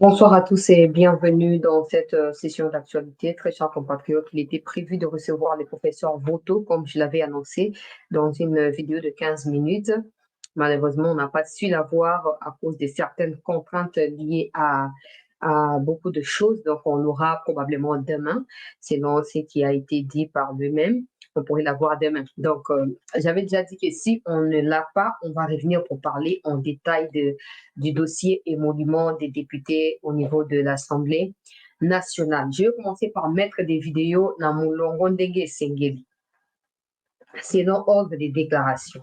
Bonsoir à tous et bienvenue dans cette session d'actualité. Très chers compatriotes, il était prévu de recevoir le professeur Voto, comme je l'avais annoncé, dans une vidéo de 15 minutes. Malheureusement, on n'a pas su l'avoir à cause de certaines contraintes liées à beaucoup de choses. Donc, on l'aura probablement demain, selon ce qui a été dit par lui-même. On pourrait l'avoir demain. Donc, j'avais déjà dit que si on ne l'a pas, on va revenir pour parler en détail du dossier émolument des députés au niveau de l'Assemblée nationale. Je vais commencer par mettre des vidéos dans mon Longondenge Sengeli, selon ordre des déclarations.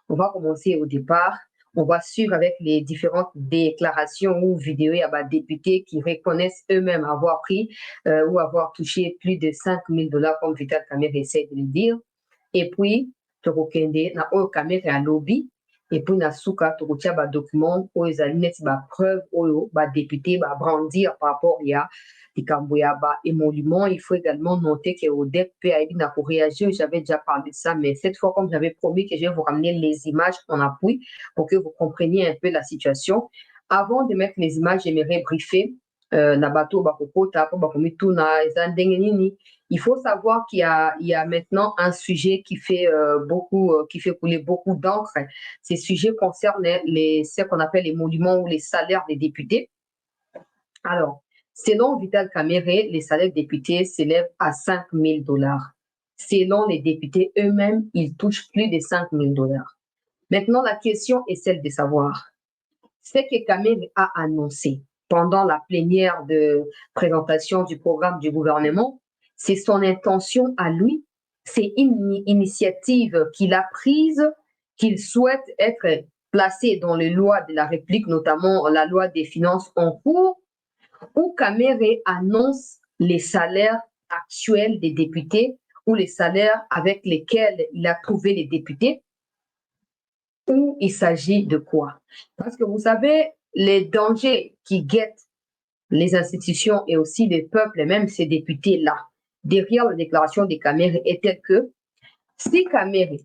On va commencer au départ. On va suivre avec les différentes déclarations ou vidéos à des députés qui reconnaissent eux-mêmes avoir pris ou avoir touché plus de 5 000 dollars, comme Vital Kamerhe essaie de le dire. Et puis, tokokende na oyo Kamerhe alobi, et puis na suka tokotia document oyo ezali neti preuve oyo député brandir par rapport ya likambo ya émolument. Il faut également noter que ODEP peut aider na pour réagir. J'avais déjà parlé de ça, mais cette fois, comme j'avais promis que je vais vous ramener les images en appui pour que vous compreniez un peu la situation. Avant de mettre les images, j'aimerais briefer na bato bakokota po bakomituna eza ndenge nini. Il faut savoir qu'il y a maintenant un sujet qui fait qui fait couler beaucoup d'encre. Ces sujets concernent ce qu'on appelle les monuments ou les salaires des députés. Alors, selon Vital Kamerhe, les salaires des députés s'élèvent à 5 000 dollars. Selon les députés eux-mêmes, ils touchent plus de 5 000 dollars. Maintenant, la question est celle de savoir ce que Kamerhe a annoncé pendant la plénière de présentation du programme du gouvernement. C'est son intention à lui, c'est une initiative qu'il a prise, qu'il souhaite être placé dans les lois de la République, notamment la loi des finances en cours, où Kamerhe annonce les salaires actuels des députés ou les salaires avec lesquels il a trouvé les députés, où il s'agit de quoi? Parce que vous savez, les dangers qui guettent les institutions et aussi les peuples, et même ces députés-là, derrière la déclaration de Kamerhe est telle que si Kamerhe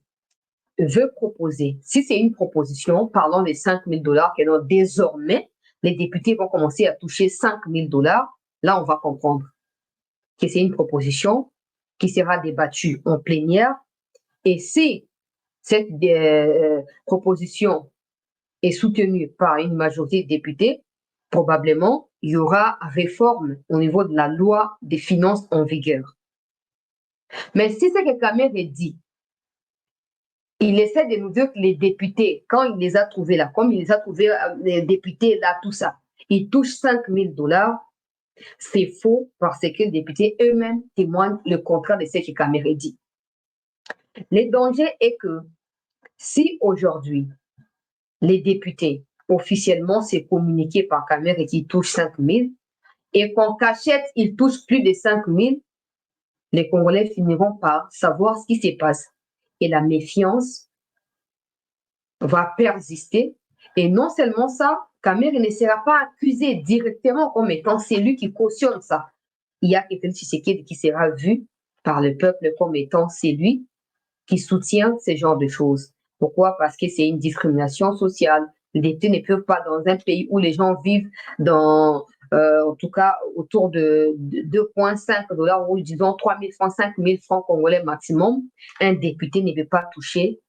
veut proposer, si c'est une proposition, parlons des 5 000 dollars, que désormais, les députés vont commencer à toucher 5 000 dollars, là, on va comprendre que c'est une proposition qui sera débattue en plénière. Et si cette proposition est soutenue par une majorité de députés, probablement, il y aura réforme au niveau de la loi des finances en vigueur. Mais si c'est que Kamerhe dit, il essaie de nous dire que les députés, quand il les a trouvés là, comme il les a trouvés, les députés là, tout ça, ils touchent 5 000 dollars, c'est faux parce que les députés eux-mêmes témoignent le contraire de ce que Kamerhe dit. Le danger est que si aujourd'hui, les députés, officiellement, c'est communiqué par Kamerhe qui touche 5 000, et qu'en cachette, ils touchent plus de 5 000, les Congolais finiront par savoir ce qui se passe. Et la méfiance va persister. Et non seulement ça, Kamerhe ne sera pas accusé directement comme étant celui qui cautionne ça. Il y a quelqu'un qui sera vu par le peuple comme étant celui qui soutient ce genre de choses. Pourquoi? Parce que c'est une discrimination sociale. Les députés ne peuvent pas, dans un pays où les gens vivent dans, en tout cas, autour de 2,5 dollars ou disons 3 000 francs, 5 000 francs congolais maximum, un député ne peut pas toucher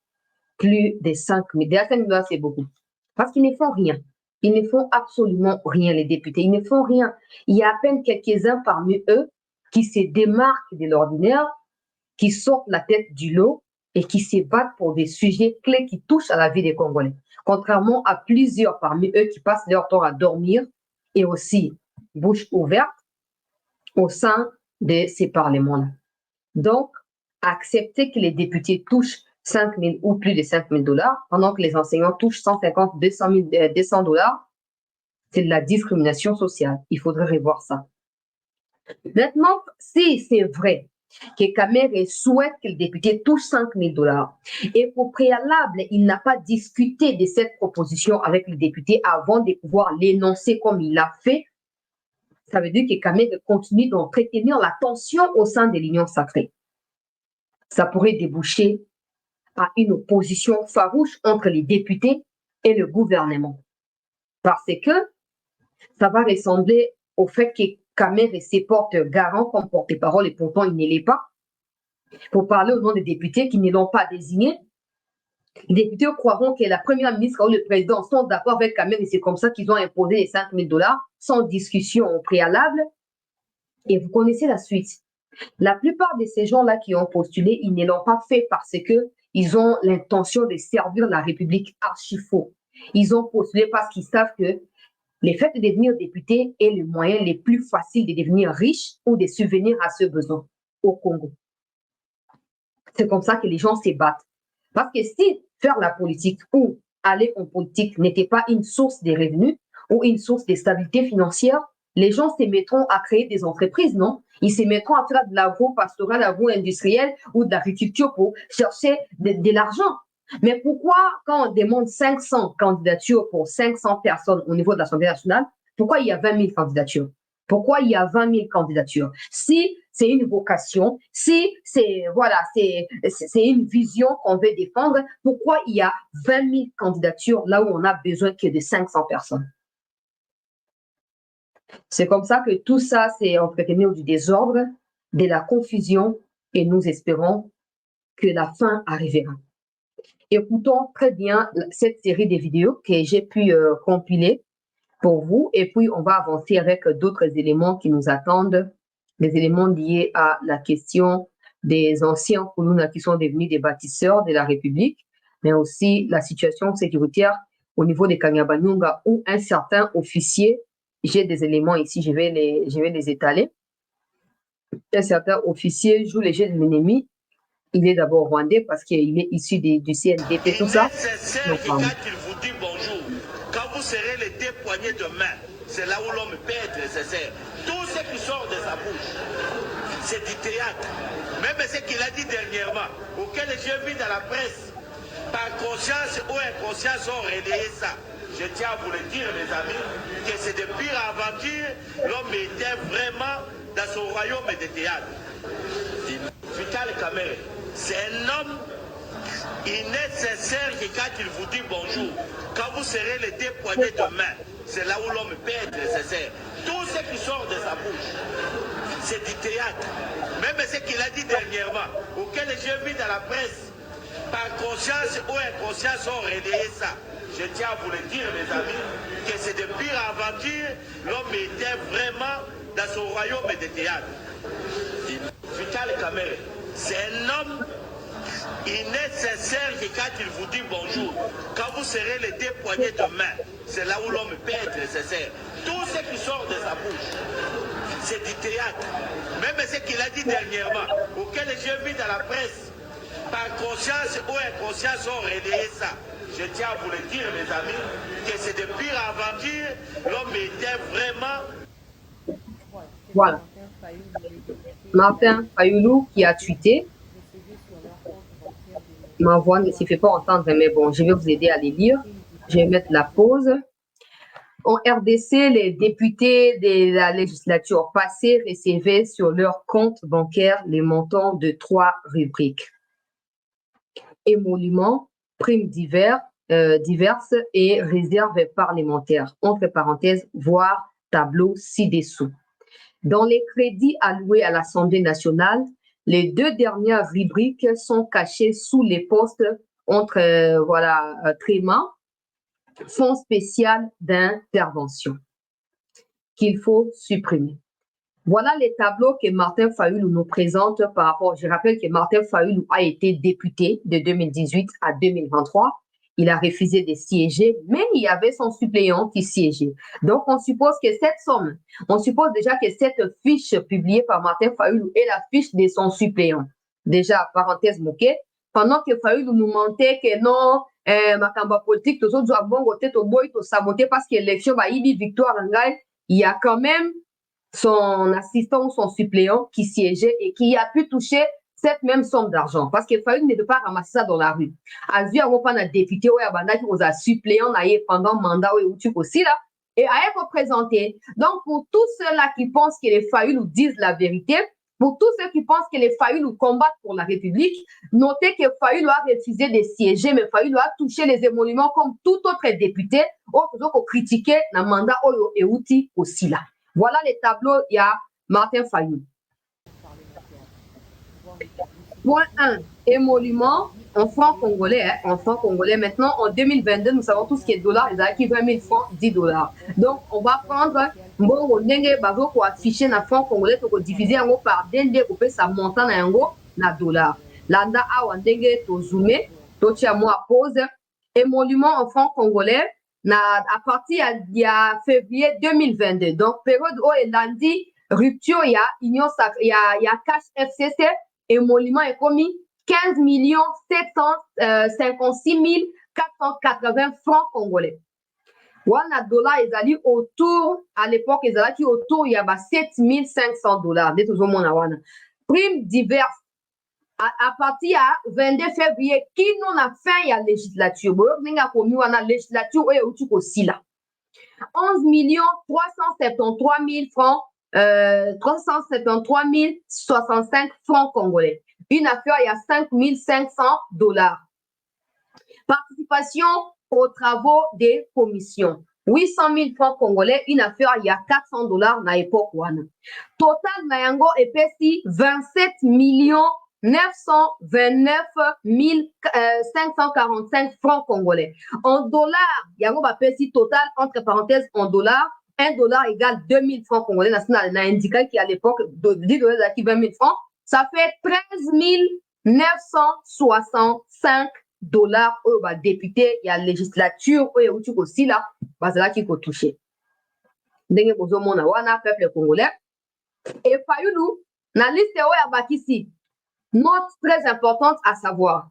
plus de 5 000. Déjà, 5 000 dollars, c'est beaucoup. Parce qu'ils ne font rien. Ils ne font absolument rien, les députés. Ils ne font rien. Il y a à peine quelques-uns parmi eux qui se démarquent de l'ordinaire, qui sortent la tête du lot et qui se battent pour des sujets clés qui touchent à la vie des Congolais. Contrairement à plusieurs parmi eux qui passent leur temps à dormir et aussi bouche ouverte au sein de ces parlements-là. Donc, accepter que les députés touchent 5 000 ou plus de 5 000 dollars, pendant que les enseignants touchent 150, 200 dollars, c'est de la discrimination sociale. Il faudrait revoir ça. Maintenant, si c'est vrai que Kamerhe souhaite que le député touche 5 000 dollars et qu'au préalable, il n'a pas discuté de cette proposition avec le député avant de pouvoir l'énoncer comme il l'a fait, ça veut dire que Kamerhe continue d'entretenir la tension au sein de l'Union sacrée. Ça pourrait déboucher à une opposition farouche entre les députés et le gouvernement. Parce que Ça va ressembler au fait que Kamer et ses porte-garant comme porte-parole, et pourtant il ne l'est pas, pour parler au nom des députés qui ne l'ont pas désigné. Les députés croiront que la première ministre ou le président sont d'accord avec Kamer et c'est comme ça qu'ils ont imposé les 5 000 $ sans discussion au préalable. Et vous connaissez la suite. La plupart de ces gens-là qui ont postulé, ils ne l'ont pas fait parce qu'ils ont l'intention de servir la République archi-faux. Ils ont postulé parce qu'ils savent que le fait de devenir député est le moyen le plus facile de devenir riche ou de subvenir à ce besoin au Congo. C'est comme ça que les gens se battent. Parce que si faire la politique ou aller en politique n'était pas une source de revenus ou une source de stabilité financière, les gens se mettront à créer des entreprises, non? Ils se mettront à faire de l'agro-pastoral, agro-industriel ou de l'agriculture pour chercher de l'argent. Mais pourquoi, quand on demande 500 candidatures pour 500 personnes au niveau de l'Assemblée nationale, pourquoi il y a 20 000 candidatures? Pourquoi il y a 20 000 candidatures? Si c'est une vocation, si c'est une vision qu'on veut défendre, pourquoi il y a 20 000 candidatures là où on a besoin que de 500 personnes? C'est comme ça que tout ça s'est entretenu du désordre, de la confusion, et nous espérons que la fin arrivera. Écoutons très bien cette série de vidéos que j'ai pu compiler pour vous, et puis on va avancer avec d'autres éléments qui nous attendent, des éléments liés à la question des anciens Kuluna qui sont devenus des bâtisseurs de la République, mais aussi la situation sécuritaire au niveau des Kanyabanyunga où un certain officier, j'ai des éléments ici, je vais les étaler, un certain officier joue les jeux de l'ennemi. Il est d'abord rwandais parce qu'il est issu du CNDP, tout ça. Donc, il vous dit bonjour. Quand vous serez les deux poignées de main, c'est là où l'homme peut être nécessaire. Tout ce qui sort de sa bouche, c'est du théâtre. Même ce qu'il a dit dernièrement, auquel j'ai vu dans la presse, par conscience ou inconscience, ont relayé ça. Je tiens à vous le dire, les amis, que c'est de pires aventures. L'homme était vraiment dans son royaume de théâtre. Vital Kamerhe, c'est un homme nécessaire que quand il vous dit bonjour, quand vous serez les deux poignées de main, c'est là où l'homme peut être nécessaire. Tout ce qui sort de sa bouche, c'est du théâtre. Même ce qu'il a dit dernièrement, auquel j'ai vu dans la presse, par conscience ou inconscience, ont relayé ça. Je tiens à vous le dire, les amis, que c'est de pires aventures. L'homme était vraiment dans son royaume de théâtre. Vital Kamerhe, c'est un homme nécessaire que quand il vous dit bonjour, quand vous serez les deux poignées de main, c'est là où l'homme peut être nécessaire. Tout ce qui sort de sa bouche, c'est du théâtre. Même ce qu'il a dit dernièrement, auquel j'ai vu dans la presse, par conscience ou inconscience, ont relayé ça. Je tiens à vous le dire, les amis, que c'est de pires aventures. L'homme était vraiment... Voilà. Martin Fayoulou qui a tweeté. Ma voix ne se fait pas entendre, mais bon, je vais vous aider à les lire. Je vais mettre la pause. En RDC, les députés de la législature passée recevaient sur leur compte bancaire les montants de 3 rubriques. Émoluments, primes diverses et réserves parlementaires, entre parenthèses, voire tableau ci-dessous. Dans les crédits alloués à l'Assemblée nationale, les 2 dernières rubriques sont cachées sous les postes entre tréma, fonds spécial d'intervention, qu'il faut supprimer. Voilà les tableaux que Martin Fayoulou nous présente par rapport. Je rappelle que Martin Fayoulou a été député de 2018 à 2023. Il a refusé de siéger, mais il y avait son suppléant qui siégeait. Donc, on suppose que on suppose déjà que cette fiche publiée par Martin Fayoulou est la fiche de son suppléant. Déjà, parenthèse moquée, pendant que Fayoulou nous mentait que non, Makamba politique, tous autres doivent voter au boy, tout saboter parce que l'élection va y victoire en gagne. Il y a quand même son assistant ou son suppléant qui siégeait et qui a pu toucher cette même somme d'argent. Parce que Fayoulou ne peut pas ramasser ça dans la rue. À vu avant pas un député ou un qui a suppléant pendant le mandat ou aussi là et à être représenté. Donc pour tous ceux-là qui pensent que les Fayoulou disent la vérité, Pour tous ceux qui pensent que les Fayoulou combattent pour la République, notez que Fayoulou a refusé de siéger, mais Fayoulou a touché les émoluments comme tout autre député, autre que critiquer le mandat Oyo et Outi aussi là. Voilà les tableaux, il y a Martin Fayoulou. Point 1, émolument en francs congolais. En francs congolais. Maintenant, en 2022, nous savons tout ce qui est dollar, ils acquis 20 000 francs, 10 $. Donc, on va prendre, bon, on va afficher na francs congolais, pour diviser en par dende, pour faire ça montant na dollar. Landa a wandenge to zoomé, to tia moi pause. Émolument en francs congolais, à partir il y a février 2022. Donc, période où il a dit rupture, il y a Union Sacrée, il y a Cash FCC, émolument est commis 15 756 480 francs congolais. Wana dollar ezali autour, à l'époque, ezalaki autour, il y a 7 500 $. Dès tout le monde wana. Primes diverses. À partir du 22 février, qui nous a fait la législature? Nous avons commis la législature et outil aussi là. 11 373 000 francs, 373 065 francs congolais. Une affaire, il y a 5 500 $. Participation aux travaux des commissions. 800 000 francs congolais, une affaire, il y a 400 $ na époque. Total, Nayango épaissi 27 929 545 francs congolais. En dollars, Yango épaissi total, entre parenthèses, en dollars, 1 $ égale 2000 francs congolais. National n'a indiqué qu'à l'époque, 10 $ d'acquis 20 000 francs, ça fait 13 965 $ au député, il y a législature, il y a aussi là, là qui peut toucher. Ndenge bozo mona wana peuple congolais. Et Fayoulou, na liste ya bakisi, note très importante à savoir.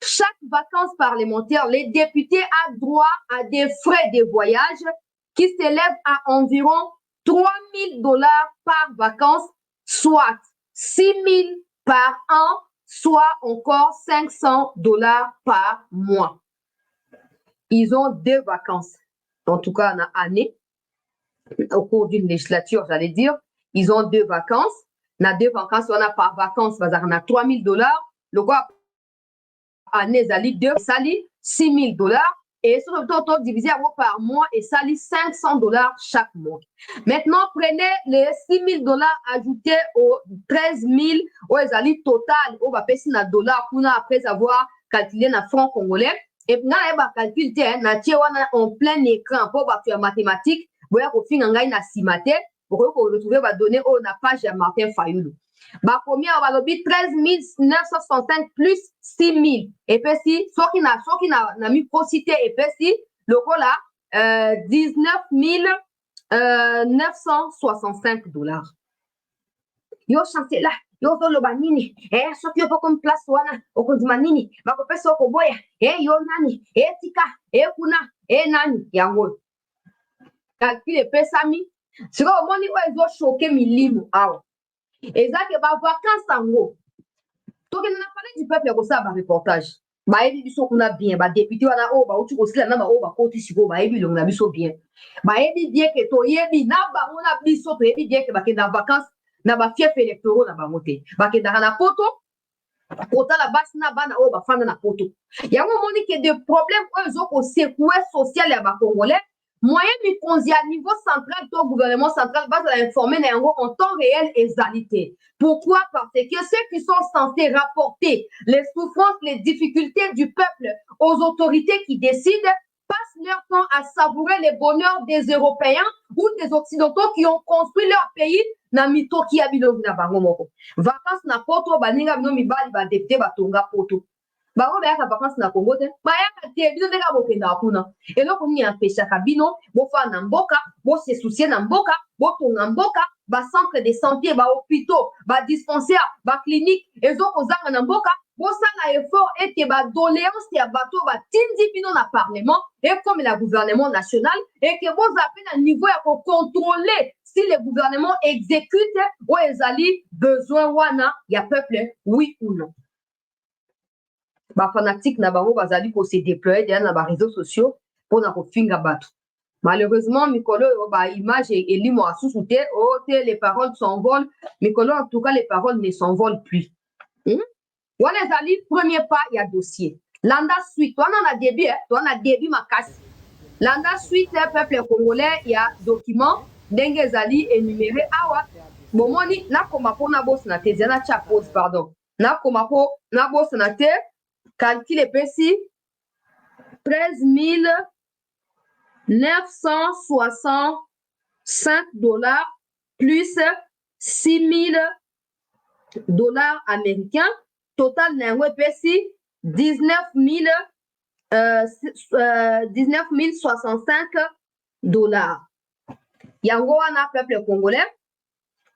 Chaque vacances parlementaire, les députés ont droit à des frais de voyage qui s'élèvent à environ 3 000 $ par vacances, soit 6 000 par an, soit encore 500 $ par mois. Ils ont 2 vacances, en tout cas en année, au cours d'une législature, j'allais dire. Ils ont 2 vacances. On a 2 vacances, on a par vacances, on a 3 000 $. Le quoi, année, sali 2, sali 6 000 $. Et sur le total divisé par mois, et sali 500 $ chaque mois. Maintenant, prenez les 6 000 $ ajoutés aux 13 000, ou les total, on va payer na dollars après avoir calculé na francs congolais. Et puis, on va calculer en plein écran pour faire mathématiques. Vous voyez qu'on finit en simaté, pour retrouver va donner na page de Martin Fayoulou. Premier, on va le 13 965 plus 6 000. Et puis, si, ce qui n'a mis procité, et puis, si, le coup là, 19 965 $. Yo, chanté là, yo, le banini, ce qui est pas comme place, wana, au Kondimanini, va couper son koboya, yo, nani, tika, kuna, nani, yango. Calcul et pesami. C'est comme on dit, ils ont choqué milimu, et ça, que va vacances en gros. Donc, on a parlé du peuple comme ça, reportage. Bah, il dit qu'on a bien, bah, député, on a, oh, bah, tu aussi là, bah, oh, bah, côté, si vous, bah, il on a vu ça bien. Bah, il dit bien que toi, il dit, bah, on a vu ça, il dit bien que, bah, que dans vacances, na ba fief électoraux, na ba moté. Bah, que dans la poto, poto la basse, na ba, na, oh, bah, fan na poto. Il y a un moment qu'il y a des problèmes, eux, au secoué social, et à Congolais. Moyen du conseil à niveau central, ton gouvernement central va informer en temps réel et égalité. Pourquoi? Parce que ceux qui sont censés rapporter les souffrances, les difficultés du peuple aux autorités qui décident passent leur temps à savourer les bonheurs des Européens ou des Occidentaux qui ont construit leur pays na mito qui habilo na bango moko. Vacances na poto baninga bino mibali ba député batonga poto. Bango bayaka vacances na Congo te bayaka te bino ndenge bokendaka kuna eloko nini empeshaka bino bofaa na mboka bose soucie na mboka botonga mboka bacentre de santé bahôpitaux badispensaire baclinique ezokozanga na mboka bosala effort ete badoléance ya bato batindi bino na parlement et comme la gouvernement national et que boza pe na niveau ya kocontrôler si le gouvernement exécute ou ezali besoin wana ya peuple oui ou non. Ba fanatique na bango bazali ko se déployer derrière na ba réseaux sociaux pour na ko finga bato. Malheureusement, Mikolo, image et limo à sous-souté, les paroles s'envolent. Mikolo, en tout cas, les paroles ne s'envolent plus. Voilà, les premier pas, il y a dossier. Landa suite, toi, on a début, ma casse. Landa suite, le peuple congolais, il y a document, dengue zali énuméré. Awa, bomoni, na komako na boss na te, zena cha pause, pardon. Na komako na boss na te, calcul épais 13 965 $ plus 6 000 $ américains. Total n'engo épais 19 065 $. Yango wana peuple congolais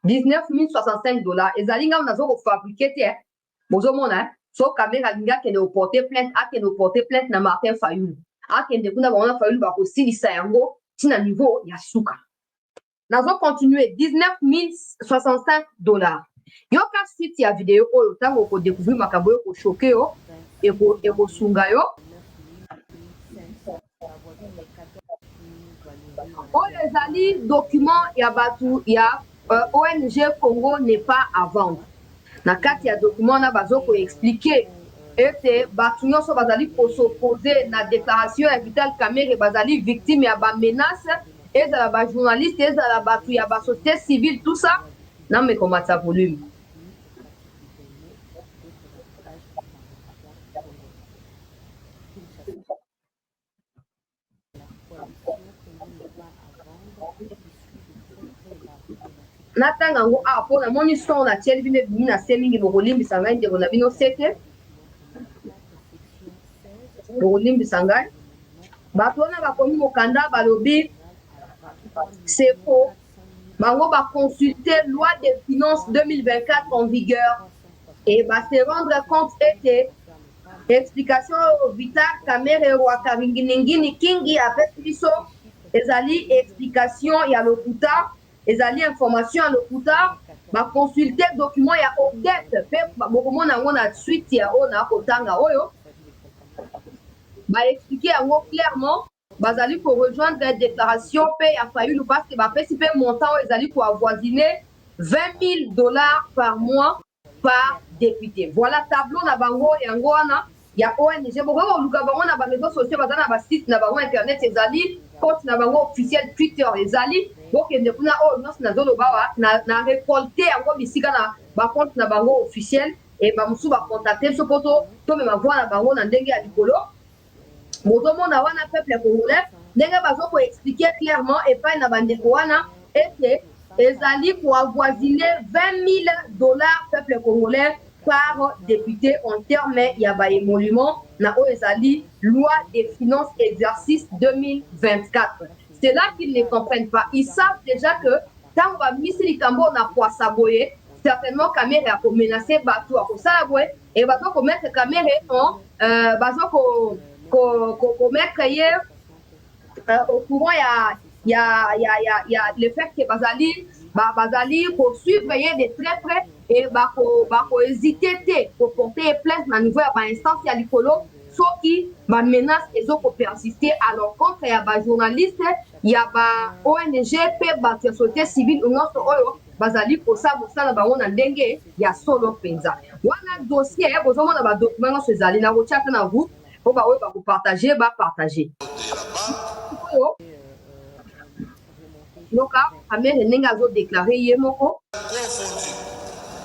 19 065 $. Ezalinga on a zo fabriqué te. Bozo mona so kamera linga kende porter plainte na Martin Fayulu. Akende kuna ba Fayulu ba ko silisa yango tina niveau ya suka. Nazo continuer 19 065 $. Yoka suite ya vidéo oyo tango ko découvrir makambo yo ko choquer yo et ko sunga yo. Les ali documents ya batu ya ONG Congo n'est pas à vendre. Na kati ya document na bazoko expliquer ete batu nyonso bazali ko s'opposer na déclaration ya Vital Kamerhe bazali victime ya ba menace ezala ba journaliste ezala batu ya ba société civile tout ça na me komata volume. Natanga ngo apo na moni son na tiel bine bina semingi bokolimbi sanga ndeko na bino sete bokolimbi sanga bato na bakomi mokanda balobi c'est faux bango ba consulter loi des finances 2024 en vigueur et ba se rendre compte était explication Vital Kamerhe wa karingini kingi avec biso ezali explication ya lokuta ezali information à l'okuta ba consulter document ya ODET pe bokomona ngo na suite ya ona kotanga oyo ba expliquer yango clairement bazali ko rejoindre la déclaration pe ya Fayulu parce que ba pesi pe montant ezali ko avoisiner 20 000 $ par mois par député. Voilà tableau na bango yango wana ya ONG boko luka bango na ba réseaux sociaux bazana na ba site na bango internet ezali compte na bango officiel Twitter ezali bokende kuna oyo nyonso nazoloba wa na récolté yango bisika na bacompte na bango officiel et bamosusu bacontacte biso mpo tomema voi na bango na ndenge ya likolo bozomona wana peuple congolais ndenge bazokoexplike clairement epai na bandeko wana ete ezali koavoisine 20 000 $ peuple congolais par député en terme ya baémolument na oyo ezali loi des finances exercice 2024. C'est là qu'ils ne comprennent pas. Ils savent déjà que tant qu'on va missi likambo na poisa boye, certainement Kamerhe a menacé bateau à ça boye et bateau ko mettre Kamerhe en bateau ko mettre hier au courant il y a le fait que bazali ko surveiller de très près et ko hésiter pour porter plainte na niveau ya ba instance ya likolo soki ba menace ezoko persister à l'encontre ya ba journaliste ya ba ONG pe ba société civile nyonso oyo bazali kosa mosala bango na ndenge ya solo penza wana dossier bozomona ba document nyonso ezali na kotiaka na vous po baoyo bakopartage bapartage oyo noka Kamerhe ndenge azodeklare ye moko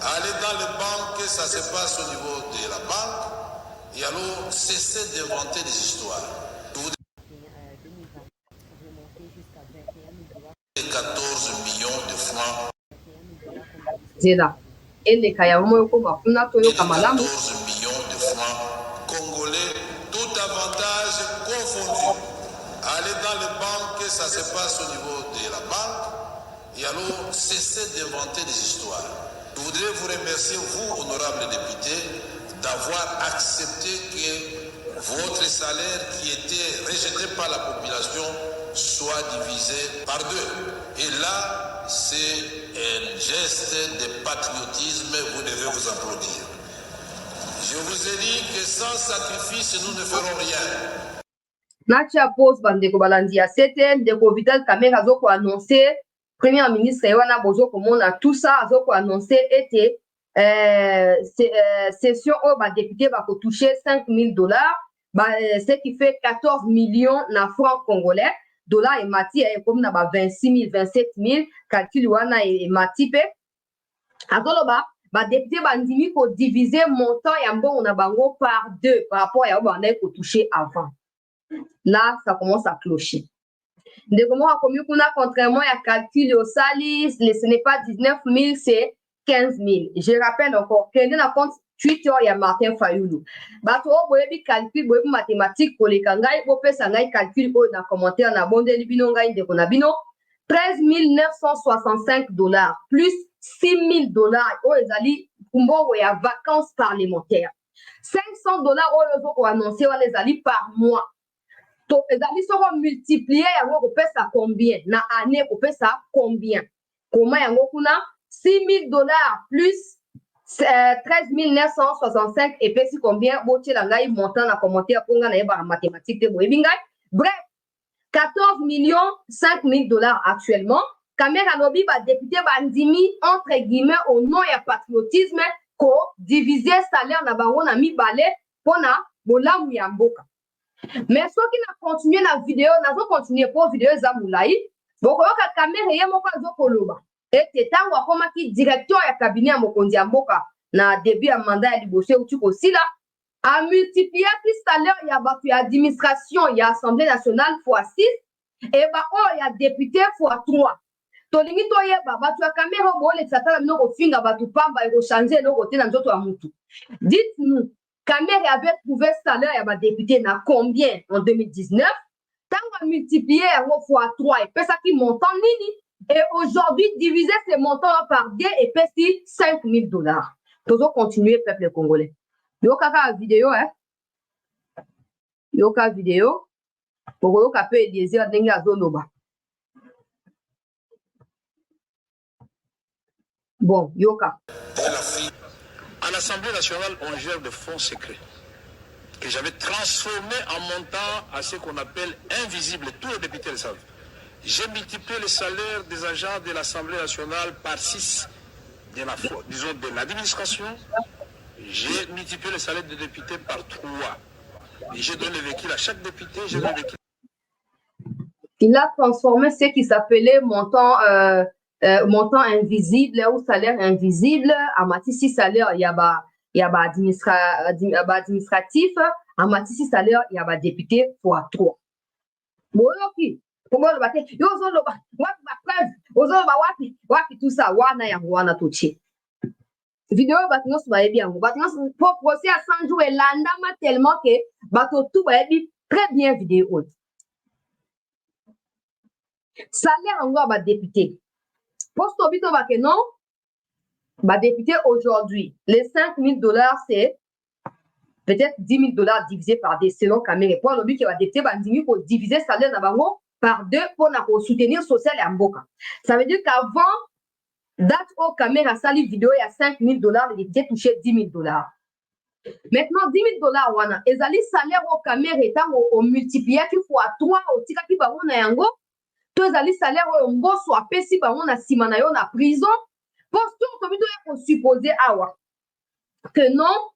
aller dans les banques, ça se passe au niveau de la banque. Et alors, cessez d'inventer des histoires. Vous 14 millions de francs. Zela. Et 14 millions de francs congolais, tout avantage confondu. Aller dans les banques, ça se passe au niveau de la banque. Et alors, cessez d'inventer des histoires. Je voudrais vous remercier, vous, honorables députés, d'avoir accepté que votre salaire qui était rejeté par la population soit divisé par deux. Et là, c'est un geste de patriotisme, vous devez vous applaudir. Je vous ai dit que sans sacrifice, nous ne ferons rien. Natia pose bandeko balandi ya sete ndeko Vital Kamerhe azoko annoncer premier ministre wana bozo komona tout ça azoko annoncer était session au ba député va toucher $5,000 ce qui fait 14 millions na francs congolais dollars et mati comme na ba 26 000 27 000 calcul wana et mati pe azoloba ba député bandimi ko diviser montant ya mbongo na bango par 2 par rapport à ba ko toucher avant. Là, ça commence à clocher. De comment a commis qu'on a contrairement à calcul au salis, ce n'est pas 19 000, c'est 15 000. Je rappelle encore, quand on a compte Twitter, il y a Martin Fayoulou. Bah, tu vois, vous calcul, vous mathématiques pour les kangai, vous faites un calcul, vous avez commentaire, na bonde libino, de konabino, $13,965 plus $6,000. Oh, les alliés, kumbo, il y a vacances parlementaires. $500, oh, les autres ont annoncé, les alliés par mois. Donc, les amis seront multipliés, on peut ça combien? Na année, on peut ça combien? Comment on a $6,000 plus 13,965 et puis si combien? Bon, tu l'as montant dans commentaire pour gagner par mathématiques de bref, 14 millions $5,000 actuellement. Kamerhe Alobi va député bandimi entre guillemets au nom et patriotisme ko diviser salaire na bango na mi balé pour na bolamu ya mboka. Mais ce qui a continué la vidéo, n'a pas continué pour la vidéo Zamoulaï. Donc, la caméra est mon pas de et c'est un comme qui directeur du cabinet à Mokondi Amboka, na début à mandat du Bosé ou tu aussi là, a multiplié plus salaire, il y a battu administration, il y a Assemblée nationale fois 6, et bah, oh, il y a député fois 3. Tolingi toye baba tu a caméra bon les satana no ko finga ba tu pamba et changer no côté na nzoto ya mutu. Dites-nous Kamerhe avait trouvé salaire à député na combien en 2019? Tant on a multiplié fois 3 et puis ça qui monte en nini. Et aujourd'hui, diviser ces montants par 2 et puis $5,000. Toujours continuer, peuple congolais. Yo kaka vidéo, hein? Yo kaka vidéo. Pour yo kaka peut Eliezer ndenge azoloba. Bon, Yoka. À l'Assemblée nationale, on gère des fonds secrets que j'avais transformés en montant à ce qu'on appelle invisible. Tous les députés le savent. J'ai multiplié le salaire des agents de l'Assemblée nationale par 6 de la, disons, de l'administration. J'ai multiplié le salaire des députés par 3. Et j'ai donné le véhicule à chaque député. J'ai donné le véhicule. Il a transformé ce qui s'appelait montant invisible ou salaire invisible. À Matisse salaire, il y a administratif. À Matisse salaire, il y a député fois 3. Bon, ok. Comment le battre? Yo zolo ba, preuve. Ozolo ba wapi tout ça, wana ya wana toche. Vidéo batino su ba ebi ango. Batino pour procès à 100 jours et landama tellement que bato tout ba ebi très bien vidéo. Salaire ango ba député. Poste obito ba que non. Ba député aujourd'hui, les $5,000 c'est peut-être $10,000 divisé par des selon Kamerhe. Pour le but que ba député ba ndimi pour diviser salaire na bango par 2 pour soutenir social et Amboka. Ça veut dire qu'avant, date au Kamerhe sali vidéo, il y a $5,000, les députés touchaient $10,000. Maintenant, $10,000, wana, et zali salaire au Kamerhe étant au multiplié qui fois 3 au tika qui va on a yango, to zali salaire au mbo soit pesi ba on a simana yo na prison, pour tout comme supposer awa que non,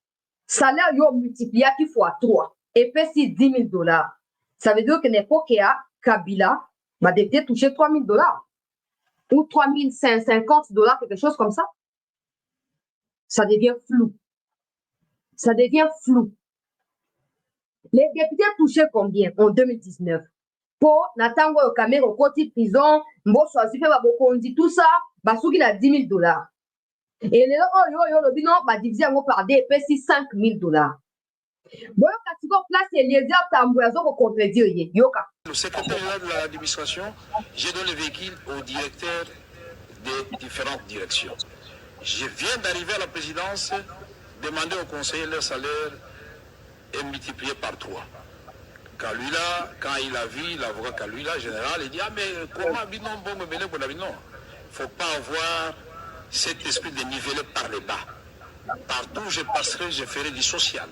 salaire yo multiplié qui fois 3 et pesi $10,000. Ça veut dire que n'importe qui a Kabila va député toucher $3,000 ou $3,550, quelque chose comme ça. Ça devient flou. Ça devient flou. Les députés touchaient combien en 2019? Pour Natango au Kamerhe au côté prison, Mbo Soazife va bokondi tout ça, Basuki a $10,000. Et les le bilan va diviser par deux et puis $5,000. Bon, quand place Eliezer Tambouazo pour contredire Yoka. Le secrétaire général de l'administration, j'ai donné le véhicule au directeur des différentes directions. Je viens d'arriver à la présidence, demander aux conseillers leur salaire est multiplié par 3. Kalula, quand il a vu l'avocat Kalula, général, il dit ah mais comment binon bon me mêler pour la binon? Il ne faut pas avoir cet esprit de niveler par les bas. Partout où je passerai, je ferai du social.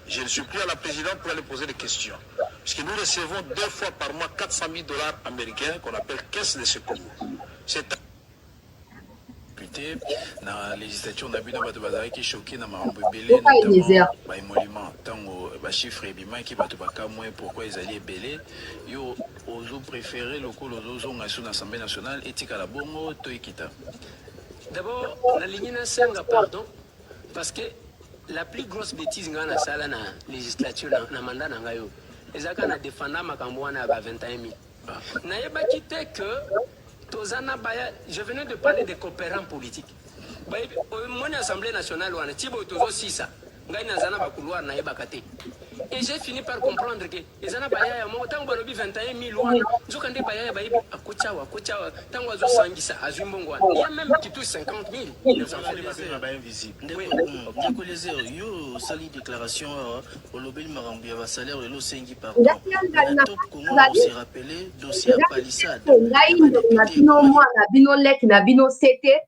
Je ne suis plus à la présidente pour aller poser des questions. Parce que nous recevons 2 fois par mois 400 000 dollars américains qu'on appelle caisse de secours. C'est na législature na bino bato bazalaki choqué na makambo ebele notamment baémolument ntango bachiffre ebimaki bato bakamwe pourquoi ezali ebele yo ozo préféré lokolo ozozonga so na assemblée nationale etikala bongo to ekita. D'abord nalingi nasenga pardon parce que la plus grosse bêtise nga na sala na législature na mandat na nga yo ezaka na défendre makambo wana ba 21 000 nayebaki te que Tozana Baya, je venais de parler des coopérants politiques. Mon assemblée nationale, on a Thibaut Tozo Sissa, Gaïna Zana Bakouloir, Naïbakate. Et j'ai fini par comprendre que les Zana Baya, mon temps, 21 000 lois, Zokande Baya, Akouchawa, Tango Sangisa, Azumbongwa. Il y a même qui touche 50 000. Les enfants de invisible. D'accord, les yo, sali déclaration, au lobby Marambia va salaire, le lot 5 par an. Top comment on s'est rappelé, dossier à palissade. Nabino moi, Nabino lek, Nabino sete,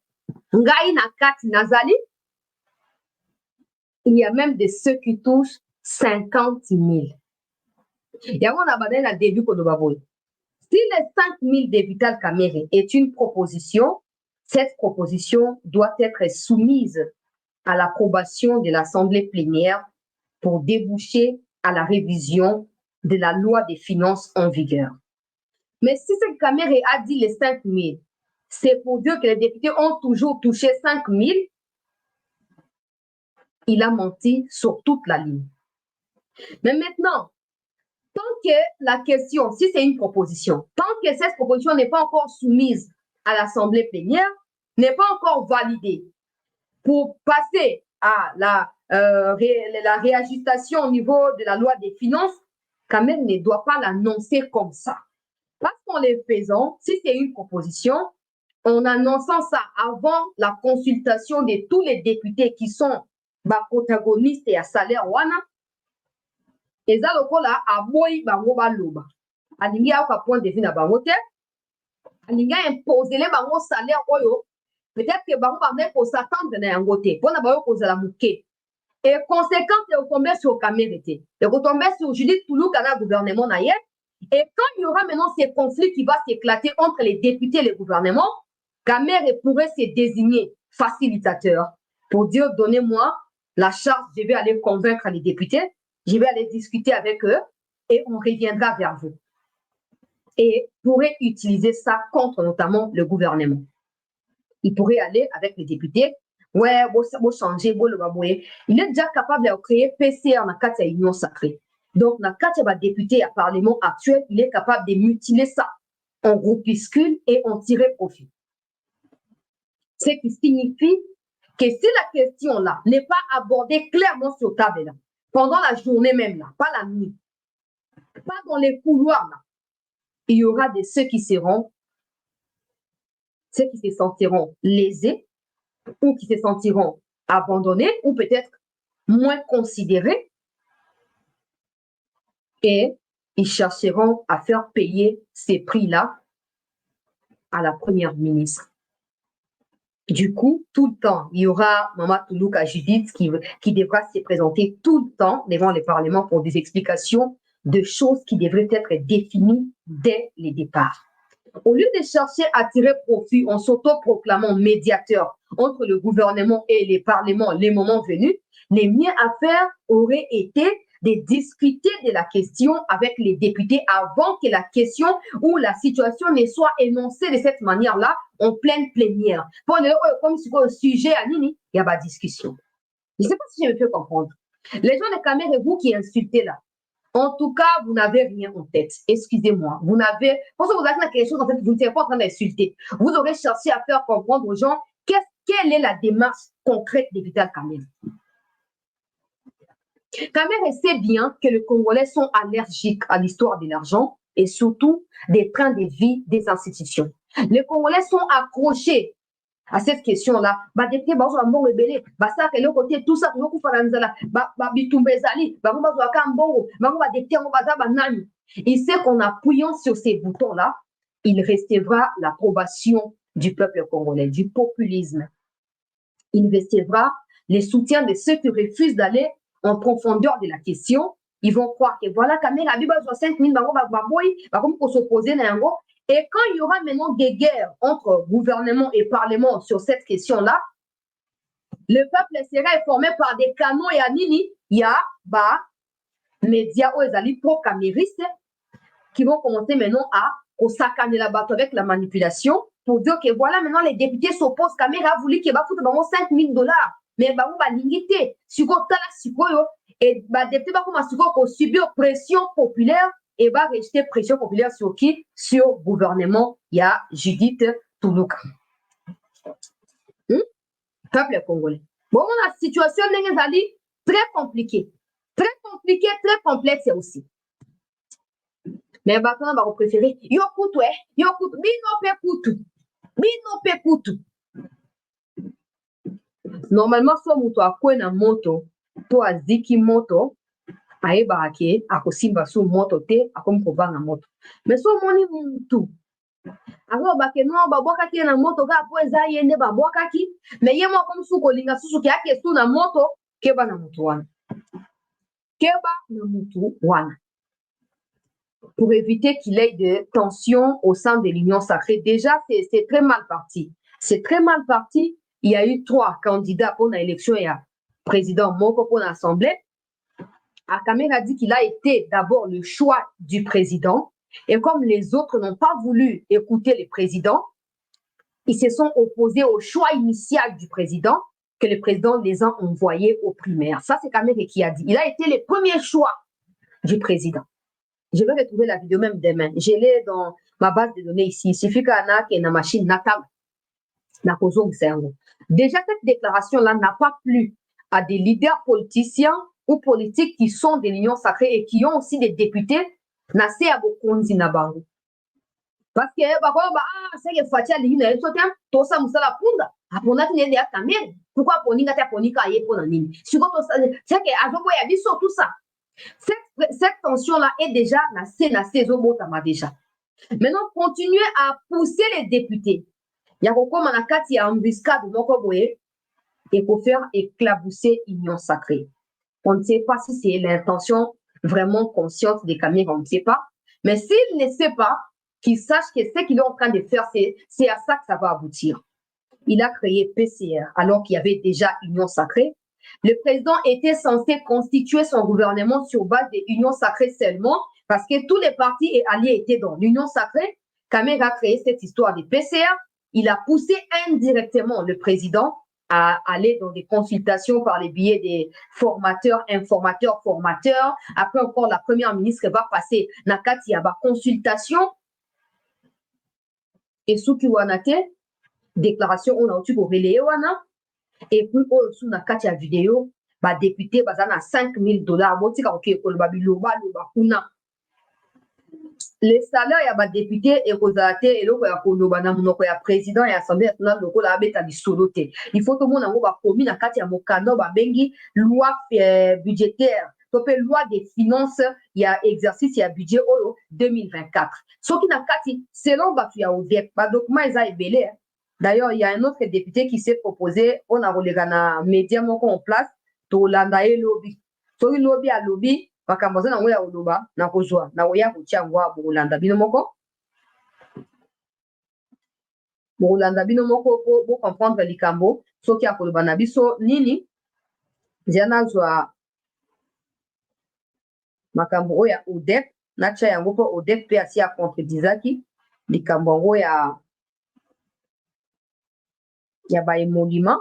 Ngai na kat nazali. Il y a même de ceux qui touchent 50 000. Il y a un abandon à début pour le baboui. Si les 5 000 députés Kamere est une proposition, cette proposition doit être soumise à l'approbation de l'Assemblée plénière pour déboucher à la révision de la loi des finances en vigueur. Mais si cette Kamere a dit les 5 000, c'est pour dire que les députés ont toujours touché 5 000, il a menti sur toute la ligne. Mais maintenant, tant que la question, si c'est une proposition, tant que cette proposition n'est pas encore soumise à l'Assemblée plénière, n'est pas encore validée pour passer à la réajustation au niveau de la loi des finances, quand même ne doit pas l'annoncer comme ça. Parce qu'en les faisant, si c'est une proposition, en annonçant ça avant la consultation de tous les députés qui sont protagonistes et à salaire wana, eza lokola aboyi bango baloba alingi aka point de vue na bango te alingi imposer le bango salaire oyo peut-être que bango bamé pour s'attendre na yango te pona bayo kozala muke et conséquence de tomber sur Kamere te de tomber sur Judith Toulouka na gouvernement na ye et quand il y aura maintenant ces conflits qui va s'éclater entre les députés et le gouvernement, Kamere pourrait se désigner facilitateur pour dire donnez-moi la charge, je vais aller convaincre les députés, je vais aller discuter avec eux et on reviendra vers vous. Et pourrait utiliser ça contre notamment le gouvernement. Il pourrait aller avec les députés, ouais, bon changer, bon le baboué. Il est déjà capable de créer PCR dans la union sacrée. Donc, dans le député à Parlement actuel, il est capable de mutiler ça en groupuscule et en tirer profit. Ce qui signifie que si la question là n'est pas abordée clairement sur table là, pendant la journée même là, pas la nuit, pas dans les couloirs là, il y aura de ceux qui se sentiront lésés ou qui se sentiront abandonnés ou peut-être moins considérés et ils chercheront à faire payer ces prix-là à la première ministre. Du coup, tout le temps, il y aura Maman Toulouka Judith qui devra se présenter tout le temps devant le Parlement pour des explications de choses qui devraient être définies dès le départ. Au lieu de chercher à tirer profit en s'autoproclamant médiateur entre le gouvernement et les parlements les moments venus, les mieux à faire aurait été de discuter de la question avec les députés avant que la question ou la situation ne soit énoncée de cette manière-là en pleine plénière. Pour comme si le sujet à Nini, il y a pas de discussion. Je ne sais pas si je me fais comprendre. Les gens de Kamere, vous qui insultez là, en tout cas, vous n'avez rien en tête. Excusez-moi. Vous n'avez, parce que vous avez quelque chose, en fait, vous n'êtes pas en train d'insulter. Vous aurez cherché à faire comprendre aux gens quelle est la démarche concrète de Vital Kamere. Kamere sait bien que les Congolais sont allergiques à l'histoire de l'argent et surtout des trains de vie des institutions. Les Congolais sont accrochés à cette question-là. Il sait qu'en appuyant sur ces boutons-là, il recevra l'approbation du peuple congolais, du populisme. Il recevra les soutiens de ceux qui refusent d'aller en profondeur de la question ils vont croire que voilà, caméra, il y a 5 000, comme pour s'opposer, et quand il y aura maintenant des guerres entre gouvernement et parlement sur cette question-là, le peuple sera informé par des canaux et anini, il y a médias ou les pro-caméristes qui vont commencer maintenant à s'accaner la batte avec la manipulation pour dire que voilà, maintenant les députés s'opposent, caméra voulu qu'il va foutre 5 000 $. Mais bah, on va limiter. Et bah, député va commencer à subir pression populaire et va rejeter pression populaire sur qui? Sur le gouvernement. Il y a Judith Toulouka. Peuple congolais. Bon, la situation est très compliquée. Très compliquée, très complexe aussi. Mais maintenant, on va préférer Yokutu, Bino Pekutu. Normalement, si on a une moto, to a ziki moto, aeba ake, akosimba su moto te, akom koba na moto. Mais si on a mutu, alors bake no baboka ki na moto ga po eza yende baboka ki, mais yemo comme su kolinga susu ki ake su na moto, keba na mutu wana. Keba na mutu wana. Pour éviter qu'il y ait de tensions au sein de l'Union sacrée. Déjà, c'est très mal parti. C'est très mal parti. Il y a eu 3 candidats pour l'élection et un président Moko pour l'Assemblée. Akame a dit qu'il a été d'abord le choix du président. Et comme les autres n'ont pas voulu écouter les présidents, ils se sont opposés au choix initial du président que le président les a envoyés aux primaires. Ça, c'est Akame qui a dit. Il a été le premier choix du président. Je vais retrouver la vidéo même demain. Je l'ai dans ma base de données ici. Il suffit qu'il y ait une machine Natam. Déjà, cette déclaration-là n'a pas plu à des leaders politiciens ou politiques qui sont de l'Union sacrée et qui ont aussi des députés. Parce que, c'est que Fatia Lina, tout ça, Moussala Punda. Pourquoi Ponika Ponika est pour la mine? C'est que Azobo a dit sur tout ça. Cette tension-là est déjà déjà. Maintenant, continuez à pousser les députés. Il y a beaucoup de embuscade et pour faire éclabousser l'Union sacrée. On ne sait pas si c'est l'intention vraiment consciente des Camerounais, on ne sait pas. Mais s'il ne sait pas, qu'il sache que ce qu'il est en train de faire, c'est à ça que ça va aboutir. Il a créé PCR alors qu'il y avait déjà Union sacrée. Le président était censé constituer son gouvernement sur base de l'Union sacrée seulement parce que tous les partis et alliés étaient dans l'Union sacrée. Kamer a créé cette histoire de PCR. Il a poussé indirectement le président à aller dans des consultations par les biais des formateurs, informateurs, formateurs. Après encore, la première ministre va passer Nakati Yaba consultation. Et Souki Wanate, déclaration, on a eu pour relayer Wana. Et puis, sous la carte vidéo, bah, député, bah, ça a 5 000 $. Les salaires, il y a des députés et il y a président et assemblée nationale, il faut que le monde ait commis la carte loi budgétaire, loi des finances, il y a exercice, il y a budget 2024. Ce qui n'a pas selon il y a au document, ils ont belé. D'ailleurs, il y a un autre député qui s'est proposé, on a relégé un média en place, to landaye lobby. So il lobby à lobby, bakamboza na ngoya oloba, na kozwa, na oya kutia ngwa bolanda bino moko. Bolanda bino moko pour comprendre likambo, so ki akoloba na biso nini, diana zwa makambo oya ODEP, na cha yango po ODEP pe asi a contredisaki, likambo oya il y a des émoluments.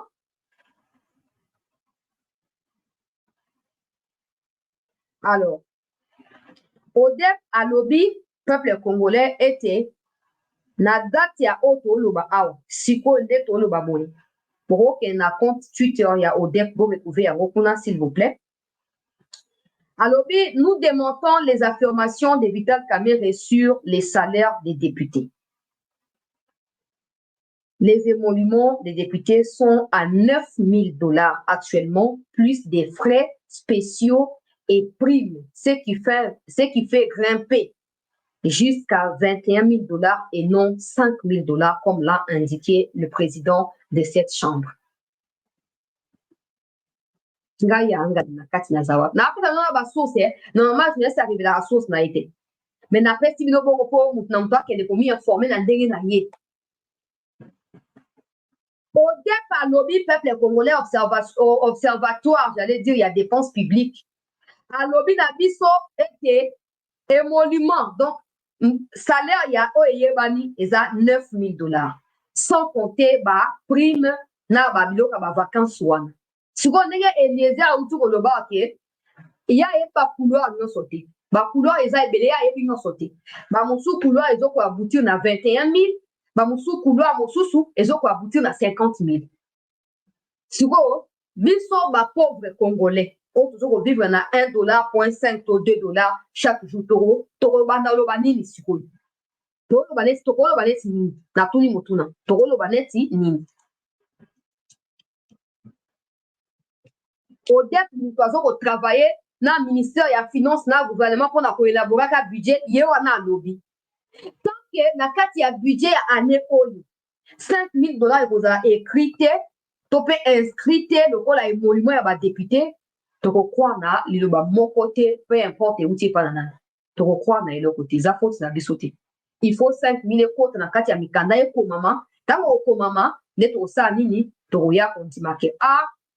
Alors, ODEP à lobby, peuple congolais était na date ya auto loba awa, siko nde to loba boye. Pour que na compte Twitter ya ODEP, vous pouvez ya rekuna s'il vous plaît. À lobby, nous démontons les affirmations de Vital Kamerhe sur les salaires des députés. Les émoluments des députés sont à 9 000 $ actuellement, plus des frais spéciaux et primes, ce qui fait grimper jusqu'à 21 000 $ et non 5 000 $, comme l'a indiqué le président de cette chambre. ngai anga na kati na zawa na pesa na ba source normalement je laisse arriver la source na été mais na pesi bino boko po mutu na mutu akende komi informer na ndenge na ye au départ lobby peuple congolais observatoire j'allais dire il y a dépenses publiques à lobby na biso ete émolument donc salaire ya oyebani eza $9,000 sans compter ba prime na ba biloka ba vacances wana siko ndenge Eliezer auti koloba ke ya ye pa couloir nyonso te ba couloir eza ebele ya yebi nyonso te ba mosusu couloir ezoko aboutir na 21,000 ba mosusu couloir mosusu ezoko aboutir na 50,000 siko biso ba pauvre congolais on toujours vivre na $1.5 to $2 chaque jour toro banda loba nini sikoyo tokoloba neti nini natuni motuna tokoloba neti nini odep moto azokotravaille na ministère ya finance na gouvernement mpona koélabore ka budget ye wana alobi tant ke na kati ya budget ya année oyo $5,000 ekozala écrit te to mpe inscrit te lokola émolument ya badepute tokokroire na liloba moko te peu importe euti epa na nani tokokroire na eloko te eza foti na biso te il faut 5,000 ekota na kati ya mikanda ekomama ntango okomama nde tokosala nini tokoya kondima ke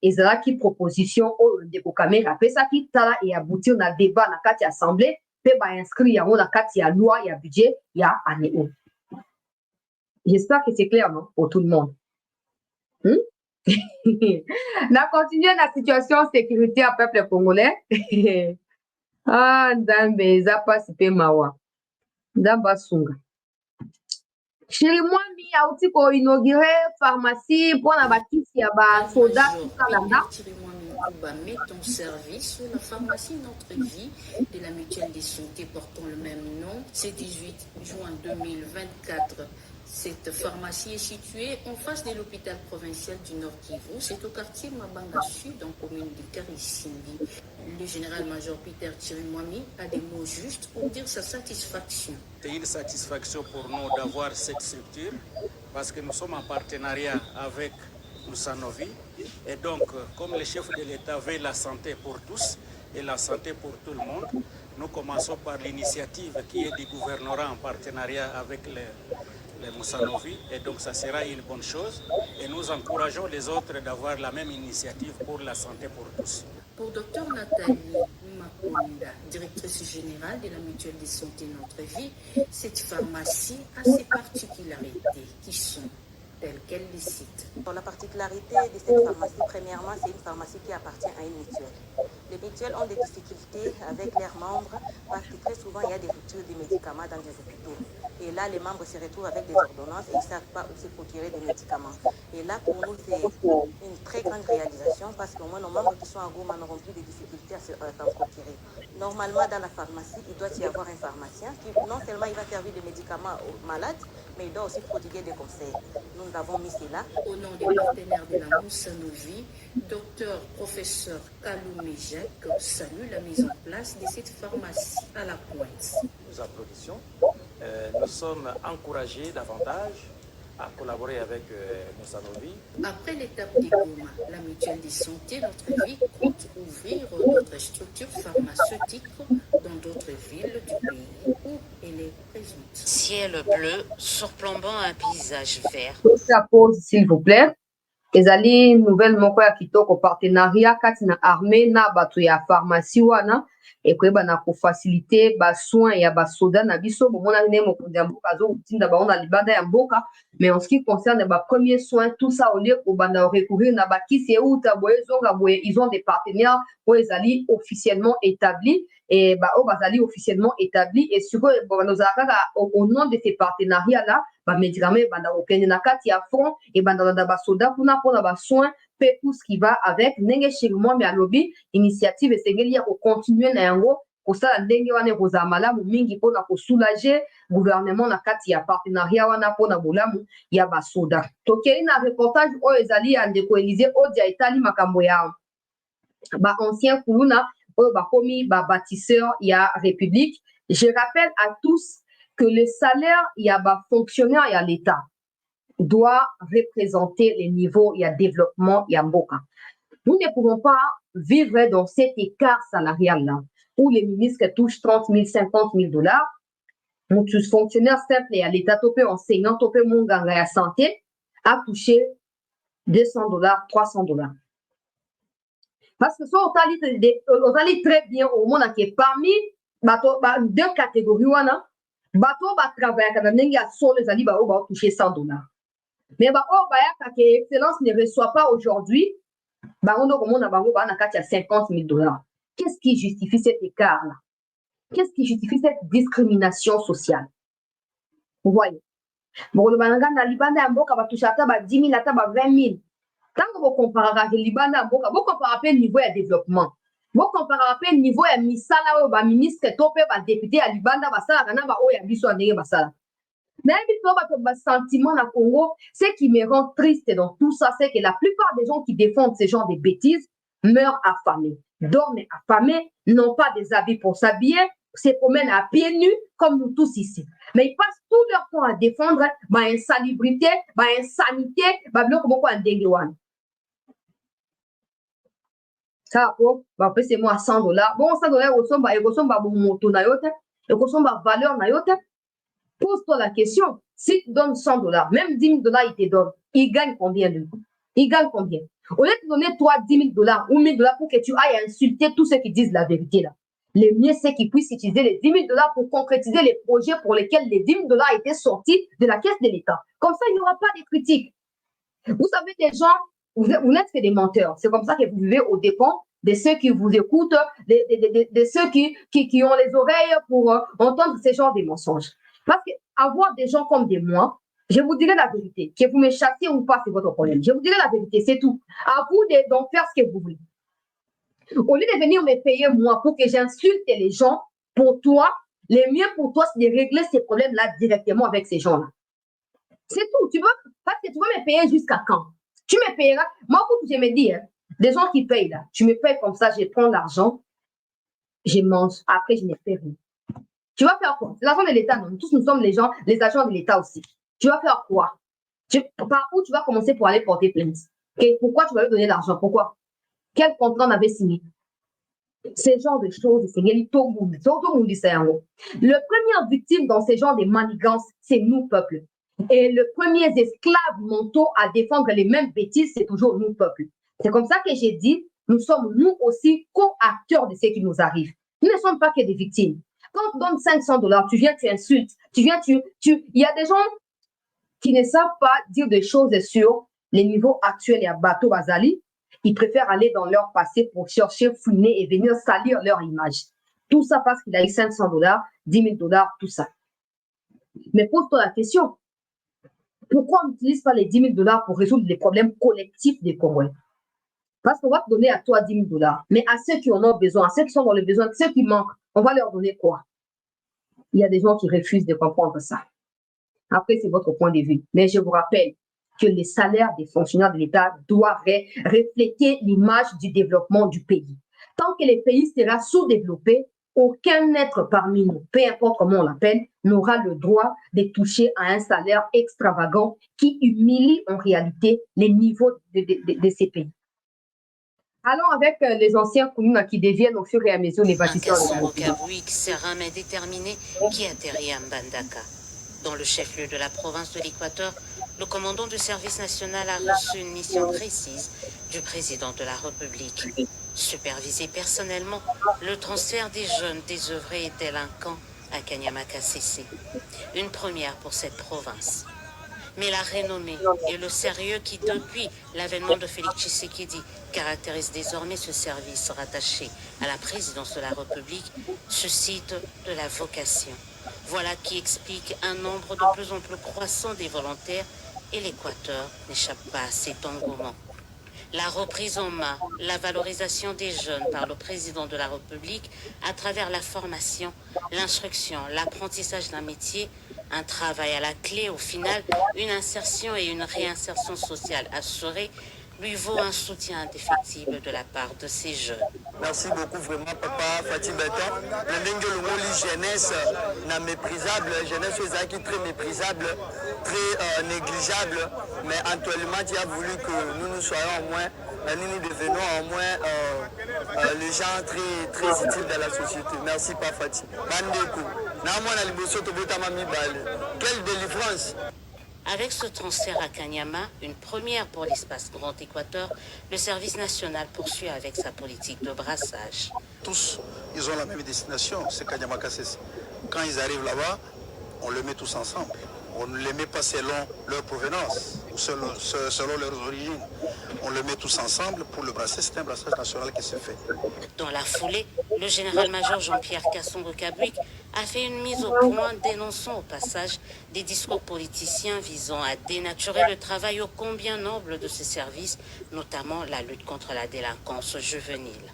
ezalaki proposition oyo ndeko Kamere apesaki tala eaboutir na débat na kati ya assemblée mpe bainscrit yango na kati ya loi ya budget ya année oyo j'espère que c'est clair non pour tout le monde na continuer na situation sécuritaire peuple congolais nzambe eza pasi mpe mawa nzambe asunga Chéri Mwami auti koinaugure pharmacie mpona bakisi ya basoda tusalanda met en service la pharmacie Notre Vie de la mutuelle de santé portant le même nom. C'est 18 juin 2024. Cette pharmacie est située en face de l'hôpital provincial du Nord Kivu. C'est au quartier Mabanga Sud, en commune de Karissimbi. Le général-major Peter Chirimwami a des mots justes pour dire sa satisfaction. C'est une satisfaction pour nous d'avoir cette structure parce que nous sommes en partenariat avec Moussanovi. Et donc, comme le chef de l'État veut la santé pour tous et la santé pour tout le monde, nous commençons par l'initiative qui est du gouvernorat en partenariat avec les Moussanovi. Et donc, ça sera une bonne chose. Et nous encourageons les autres d'avoir la même initiative pour la santé pour tous. Pour Dr Nathalie Makonda, directrice générale de la mutuelle de santé Notre Vie, cette pharmacie a ses particularités qui sont telles qu'elle les cite. La particularité de cette pharmacie, premièrement, c'est une pharmacie qui appartient à une mutuelle. Les mutuelles ont des difficultés avec leurs membres parce que très souvent, il y a des ruptures de médicaments dans des hôpitaux. Et là, les membres se retrouvent avec des ordonnances et ils ne savent pas où se procurer des médicaments. Et là, pour nous, c'est une très grande réalisation parce qu'au moins, nos membres qui sont à Goma n'auront plus de difficultés à s'en procurer. Normalement, dans la pharmacie, il doit y avoir un pharmacien qui, non seulement il va servir des médicaments aux malades, mais il doit aussi prodiguer des conseils. Nous avons mis cela. Au nom des partenaires de la Moussanovi, docteur, professeur Kaloumé Jacques salue la mise en place de cette pharmacie à la pointe. Nous applaudissons. Nous sommes encouragés davantage à collaborer avec Moussanovi. Après l'étape de Goma, la mutuelle de santé Notre Vie compte ouvrir d'autres structures pharmaceutiques dans d'autres villes du pays où elle est présente. Ciel bleu surplombant un paysage vert. Ça pose, s'il vous plaît. Ezali nouvelle moko ya kitoko partenariat kati na armée na bato ya pharmacie wana ekoyeba na kofacilite basoin ya basoda na biso bomona ne mokonzi ya mboka azotinda bango na libanda ya mboka mais en ce qui concerne premier soin tout ça au lieu kobanda recourir na bakisi euta boye zonga boye ils ont des partenaires oyo ezali officiellement établis et oyo bazali officiellement établis et sikoyo banozala kaka au nom de ces partenariats là bamédicament ebanda kokende na kati ya front ebanda na basoda kuna mpona basoin mpe tout ce qui va avec ndenge chirement me alobi initiative esengeli ya kocontinue na yango kosala ndenge wana ekozala malamu mingi mpona kosoulage gouvernement na kati ya partenariat wana mpona bolamu ya basoda tokei na reportage oyo ezali ya ndeko Élisée Odia etali makambo ya baancien kuluna oyo bakomi babâtisseur ya république. Je rappelle à tous que le salaire il y a fonctionnaire il y a l'État doit représenter les niveaux il y a développement il y a mboka. Nous ne pouvons pas vivre dans cet écart salarial-là, où les ministres touchent 30 000, 50 000 dollars, mon fonctionnaire simple et à l'État, topé enseignant, topé mon gang à la santé, a touché 200 dollars, 300 dollars. Parce que ça, on allait très bien au monde qui est parmi deux catégories, bateau va travailler quand même, il y a sur les alibas, on va toucher 100 dollars. Mais excellence ne reçoit pas aujourd'hui, on a 50 000 dollars. Qu'est-ce qui justifie cet écart-là? Qu'est-ce qui justifie cette discrimination sociale? Vous voyez? Bon, le bananga na libanda mboka va toucher à 10 000, à 20 000. Tant que vous comparez avec le libanda mboka, vous comparez le niveau de développement. Vous comparez le niveau de misala ou ministre, topé, député à libanda, basala, kanaba, ou ya biso andeye basala. Mais le sentiment dans Congo, ce qui me rend triste dans tout ça, c'est que la plupart des gens qui défendent ce genre de bêtises meurent affamés, dorment affamés, n'ont pas des habits pour s'habiller, se promènent à pieds nus, comme nous tous ici. Mais ils passent tout leur temps à défendre l'insalubrité, l'insanité, ça, c'est moi 100 dollars. Bon, 100 dollars, il valeur. Pose-toi la question. Si tu donnes 100 dollars, même 10 000 dollars, il te donne. Il gagne combien de lui? Il gagne combien? Au lieu de te donner toi 10 000 dollars ou 1 000 dollars pour que tu ailles insulter tous ceux qui disent la vérité là. Le mieux, c'est qu'ils puissent utiliser les 10 000 dollars pour concrétiser les projets pour lesquels les 10 000 dollars étaient sortis de la caisse de l'État. Comme ça, il n'y aura pas de critiques. Vous savez, les gens, vous n'êtes que des menteurs. C'est comme ça que vous vivez aux dépens de ceux qui vous écoutent, de ceux qui ont les oreilles pour entendre ce genre de mensonges. Parce qu'avoir des gens comme moi, je vous dirai la vérité. Que vous me chassiez ou pas, c'est votre problème. Je vous dirai la vérité, c'est tout. À vous d'en faire ce que vous voulez. Au lieu de venir me payer moi pour que j'insulte les gens, pour toi, le mieux pour toi, c'est de régler ces problèmes-là directement avec ces gens-là. C'est tout. Parce que tu vas me payer jusqu'à quand? Tu me payeras. Moi, je me dis, des gens qui payent là, tu me payes comme ça, je prends l'argent, je mange, après je ne fais rien. Tu vas faire quoi? C'est l'argent de l'État, non? Tous nous sommes les agents de l'État aussi. Tu vas faire quoi? Par où tu vas commencer pour aller porter plainte? Pourquoi tu vas lui donner l'argent? Pourquoi? Quel contrat on avait signé? Ce genre de choses, c'est le premier victime dans ce genre de manigances, c'est nous, peuple. Et le premier esclave mentaux à défendre les mêmes bêtises, c'est toujours nous, peuple. C'est comme ça que j'ai dit, nous sommes nous aussi co-acteurs de ce qui nous arrive. Nous ne sommes pas que des victimes. Quand on donne 500 dollars, tu viens, tu insultes. Il y a des gens qui ne savent pas dire des choses sur les niveaux actuels et à Bateau Bazali. Ils préfèrent aller dans leur passé pour chercher, fouiner et venir salir leur image. Tout ça parce qu'il a eu 500 dollars, 10 000 dollars, tout ça. Mais pose-toi la question. Pourquoi on n'utilise pas les 10 000 dollars pour résoudre les problèmes collectifs des Congolais? Parce qu'on va te donner à toi 10 000 dollars. Mais à ceux qui en ont besoin, à ceux qui sont dans le besoin, ceux qui manquent, on va leur donner quoi? Il y a des gens qui refusent de comprendre ça. Après, c'est votre point de vue. Mais je vous rappelle que les salaires des fonctionnaires de l'État doivent refléter l'image du développement du pays. Tant que le pays sera sous-développé, aucun être parmi nous, peu importe comment on l'appelle, n'aura le droit de toucher à un salaire extravagant qui humilie en réalité les niveaux de ces pays. Allons avec les anciens communes qui deviennent au fur et à mesure les bâtisseurs de la République. Sera main déterminé qui atterrit à Mbandaka. Dans le chef-lieu de la province de l'Équateur, le commandant du service national a reçu une mission précise du président de la République. Superviser personnellement le transfert des jeunes désœuvrés et délinquants à Kanyama-Kasese. Une première pour cette province. Mais la renommée et le sérieux qui, depuis l'avènement de Félix Tshisekedi, caractérise désormais ce service rattaché à la présidence de la République, suscite de la vocation. Voilà qui explique un nombre de plus en plus croissant des volontaires et l'Équateur n'échappe pas à cet engouement. La reprise en main, la valorisation des jeunes par le président de la République à travers la formation, l'instruction, l'apprentissage d'un métier, un travail à la clé, au final, une insertion et une réinsertion sociale assurée, lui vaut un soutien indéfectible de la part de ces jeunes. Merci beaucoup vraiment papa Fatih Bata. La jeunesse n'a méprisable, jeunesse qui est très méprisable, très négligeable, mais actuellement tu as voulu que nous soyons au moins nous devenons au moins les gens très, très utiles dans la société. Merci, Papa Fati. Quelle délivrance! Avec ce transfert à Kanyama, une première pour l'espace Grand Équateur, le service national poursuit avec sa politique de brassage. Tous, ils ont la même destination, c'est Kanyama Kasese. Quand ils arrivent là-bas, on le met tous ensemble. On ne les met pas selon leur provenance ou selon leurs origines. On le met tous ensemble pour le brasser. C'est un brassage national qui se fait. Dans la foulée, le général-major Jean-Pierre Kassongo-Kabwik a fait une mise au point dénonçant au passage des discours politiciens visant à dénaturer le travail ô combien noble de ces services, notamment la lutte contre la délinquance juvénile.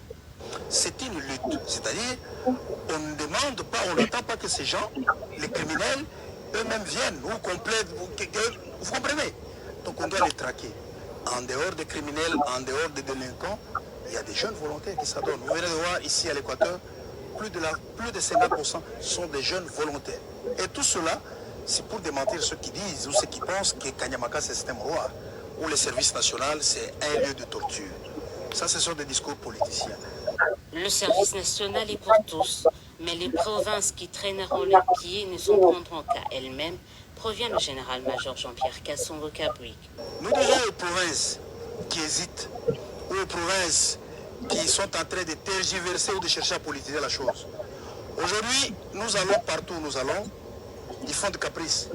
C'est une lutte, c'est-à-dire on ne demande pas, on n'attend pas que ces gens, les criminels, eux-mêmes viennent ou complètent, vous comprenez? Donc on doit les traquer. En dehors des criminels, en dehors des délinquants, il y a des jeunes volontaires qui s'adonnent. Vous venez de voir ici à l'Équateur, plus de 50% sont des jeunes volontaires. Et tout cela, c'est pour démentir ceux qui disent ou ceux qui pensent que Kanyamaka c'est un roi, ou le service national c'est un lieu de torture. Ça, ce sont des discours politiciens. Le service national est pour tous, mais les provinces qui traîneront les pieds ne s'en prendront qu'à elles-mêmes, provient le général-major Jean-Pierre Kassongo-Kabwik. Nous disons aux provinces qui hésitent, ou aux provinces qui sont en train de tergiverser ou de chercher à politiser la chose. Aujourd'hui, nous allons partout où nous allons, ils font des caprices.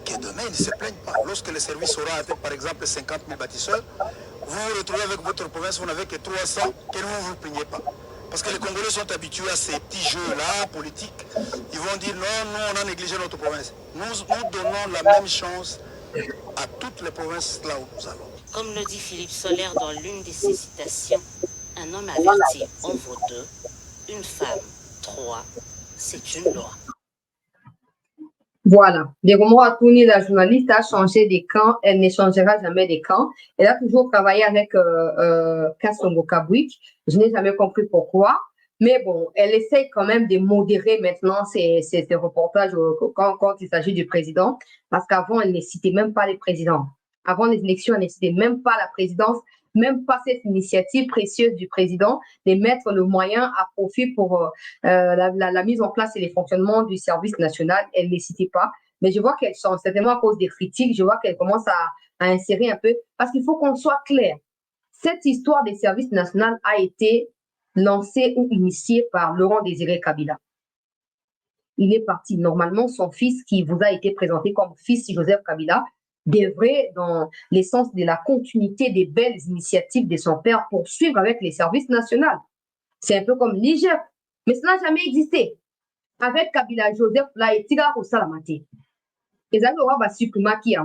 Que demain, ils ne se plaignent pas. Lorsque le service aura atteint, par exemple, 50 000 bâtisseurs, vous vous retrouvez avec votre province, vous n'avez que 300, que vous ne vous plaignez pas. Parce que les Congolais sont habitués à ces petits jeux-là, politiques. Ils vont dire non, nous, on a négligé notre province. Nous donnons la même chance à toutes les provinces là où nous allons. Comme le dit Philippe Solaire dans l'une de ses citations, un homme averti en vaut deux, une femme, trois, c'est une loi. Voilà. Deromo Tourné, la journaliste, a changé des camps. Elle ne changera jamais des camps. Elle a toujours travaillé avec Kassongo-Kabwik. Je n'ai jamais compris pourquoi. Mais bon, elle essaie quand même de modérer maintenant ses reportages quand il s'agit du président. Parce qu'avant, elle ne citait même pas les présidents. Avant les élections, elle ne citait même pas la présidence, même pas cette initiative précieuse du président de mettre le moyen à profit pour la mise en place et les fonctionnements du service national. Elle ne les citait pas. Mais je vois qu'elle change, certainement à cause des critiques. Je vois qu'elle commence à insérer un peu. Parce qu'il faut qu'on soit clair. Cette histoire des services nationaux a été lancée ou initiée par Laurent Désiré Kabila. Il est parti. Normalement, son fils, qui vous a été présenté comme fils Joseph Kabila, devrait, dans l'essence de la continuité des belles initiatives de son père, poursuivre avec les services nationaux. C'est un peu comme l'IGF. Mais cela n'a jamais existé. Avec Kabila Joseph, là, il tira au salamate. Et ça, on va supprimer qui a.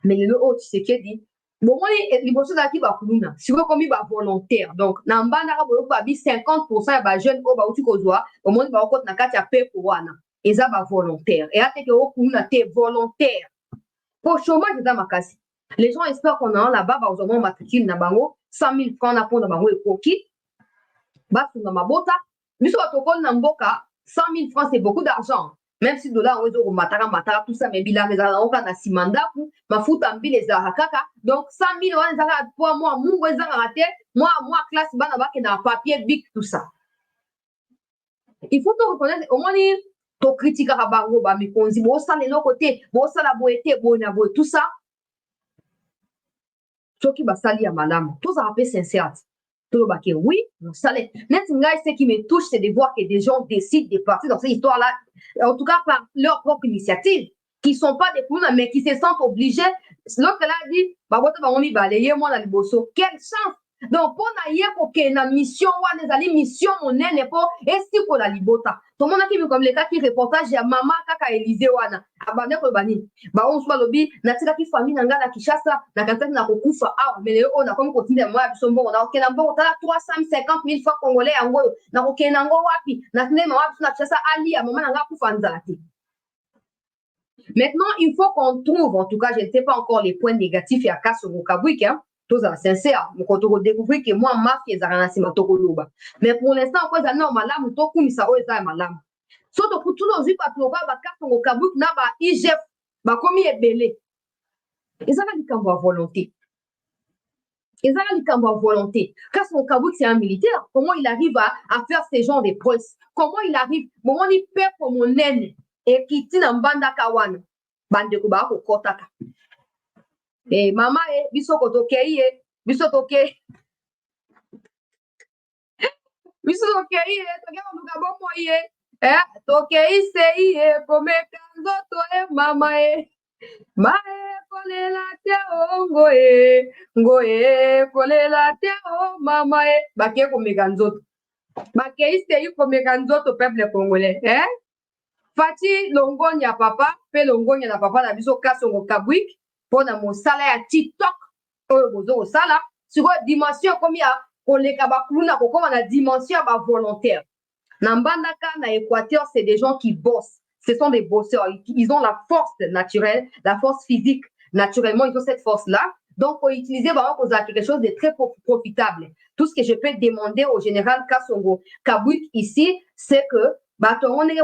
Mais le haut, tu sais qu'il dit, bon, les bosses qui va couler, si vous comme il va volontaire. Donc, dans le bas, on va 50% de jeunes qui va au au moins, va au côté de paix pour wana. Et ça va volontaire. Et à tes volontaire. Pour chômage dans ma casse. Les gens espèrent qu'on a là-bas, bah, aux matricule na bango, 100 000 francs na pon na bango et koki. Bah, sur ma bota. Mais sur votre na mboka, 100 000 francs, c'est beaucoup d'argent. Même si dollar, on est au matara, tout ça, mais bilan, les arabes, on a simanda, ma fout en bille, les arakaka. Donc, 100 000, on les arabes, pour moi, moi, classe, banaba, qui n'a papier, bic, tout ça. Il faut te reconnaître, au moins, to critique à bango, bah, mais qu'on dit, bon, ça, les côté, bon, ça, la boété, bon, tout ça. Ce qui va salir à madame, tout ça rappelle sincère. Tout le baquet, oui, mon salaire. Ce qui me touche, c'est de voir que des gens décident de partir dans cette histoire-là, en tout cas par leur propre initiative, qui ne sont pas des clowns, mais qui se sentent obligés. L'autre là dit, bah, moi, dans le bosso. Quelle chance! Donc, pour la mission, les mission, on n'est pas, est-ce pour la libota? Tout le monde a qui veut comme les cas qui reportage, il y a maman, kaka Élysée, wana, abandé ko bani. Bah, on se voit lobby, natika qui famille, nanga, na Kishasa, na kantaki na kokufa, ah, mais on a comme continué, moi, bisombo, on a aucun bon, on a 350 000 francs congolais, en gros, na aucun ango wapi, na tine, ma wapi, na Kishasa, ali, à maman, nanga, kufa, nzalati. Maintenant, il faut qu'on trouve, en tout cas, je ne sais pas encore les points négatifs et à cas sur Kabwik, hein. Tout ça, sincère. Quand on découvre que moi, ma fille est zaranasi matokoloba. Mais pour l'instant, on peut non, madame, toku misa oza madame. Surtout pour tout le monde, parce que ba carte au Kabwik na ba IGF, ba komi est belé. Et ça va dire qu'on va volonté. Ils ont une volonté. Quand son Kabou, c'est un militaire, comment il arrive à faire ces genres de prouesses? Comment il arrive? Comment il perd pour mon aine et qui tient en banda kawan? Bande kuba ko kotaka. Et maman, biso kotokei, biso toke. Biso tokei, toke on nous gabo moye. Tokei sei, pomeka nzoto mama Mae kolela te o ngoe kolela te o mama bake komeka nzoto bake isei komeka nzoto peuple congolais fati longonya papa pe longonya na papa na biso kasongo kabwik pona mosala ya TikTok oyo bozo kosala sikoyo dimension komi ya koleka bakuluna kokoma na dimension ya bavolontaire na mbandaka na Équateur c'est des gens qui bossent. Ce sont des bosseurs. Ils ont la force naturelle, la force physique. Naturellement, ils ont cette force-là. Donc, pour utiliser quelque chose de très profitable. Tout ce que je peux demander au général Kasongo Kabwik ici, c'est que on est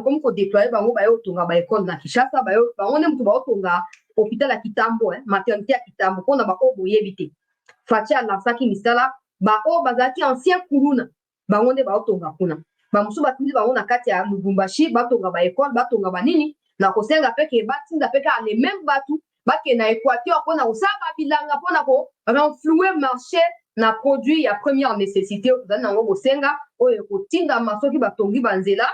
comme qu'on déploie école na Kinshasa, on est hôpital à Kitambo, maternité à Kitambo, on a évité. Fatia Lansaki Misala, bazaki ancien Kuruna, on est kuna. Bamusu batindi bango na kati ya Lubumbashi batonga ba école batonga banini na kosenga peke batinda peke les mêmes batu bake na Équateur pona osaba bilanga pona ko renflouer marché na produit ya première nécessité dans ngo kosenga oyo kotinda masoki batongi banzela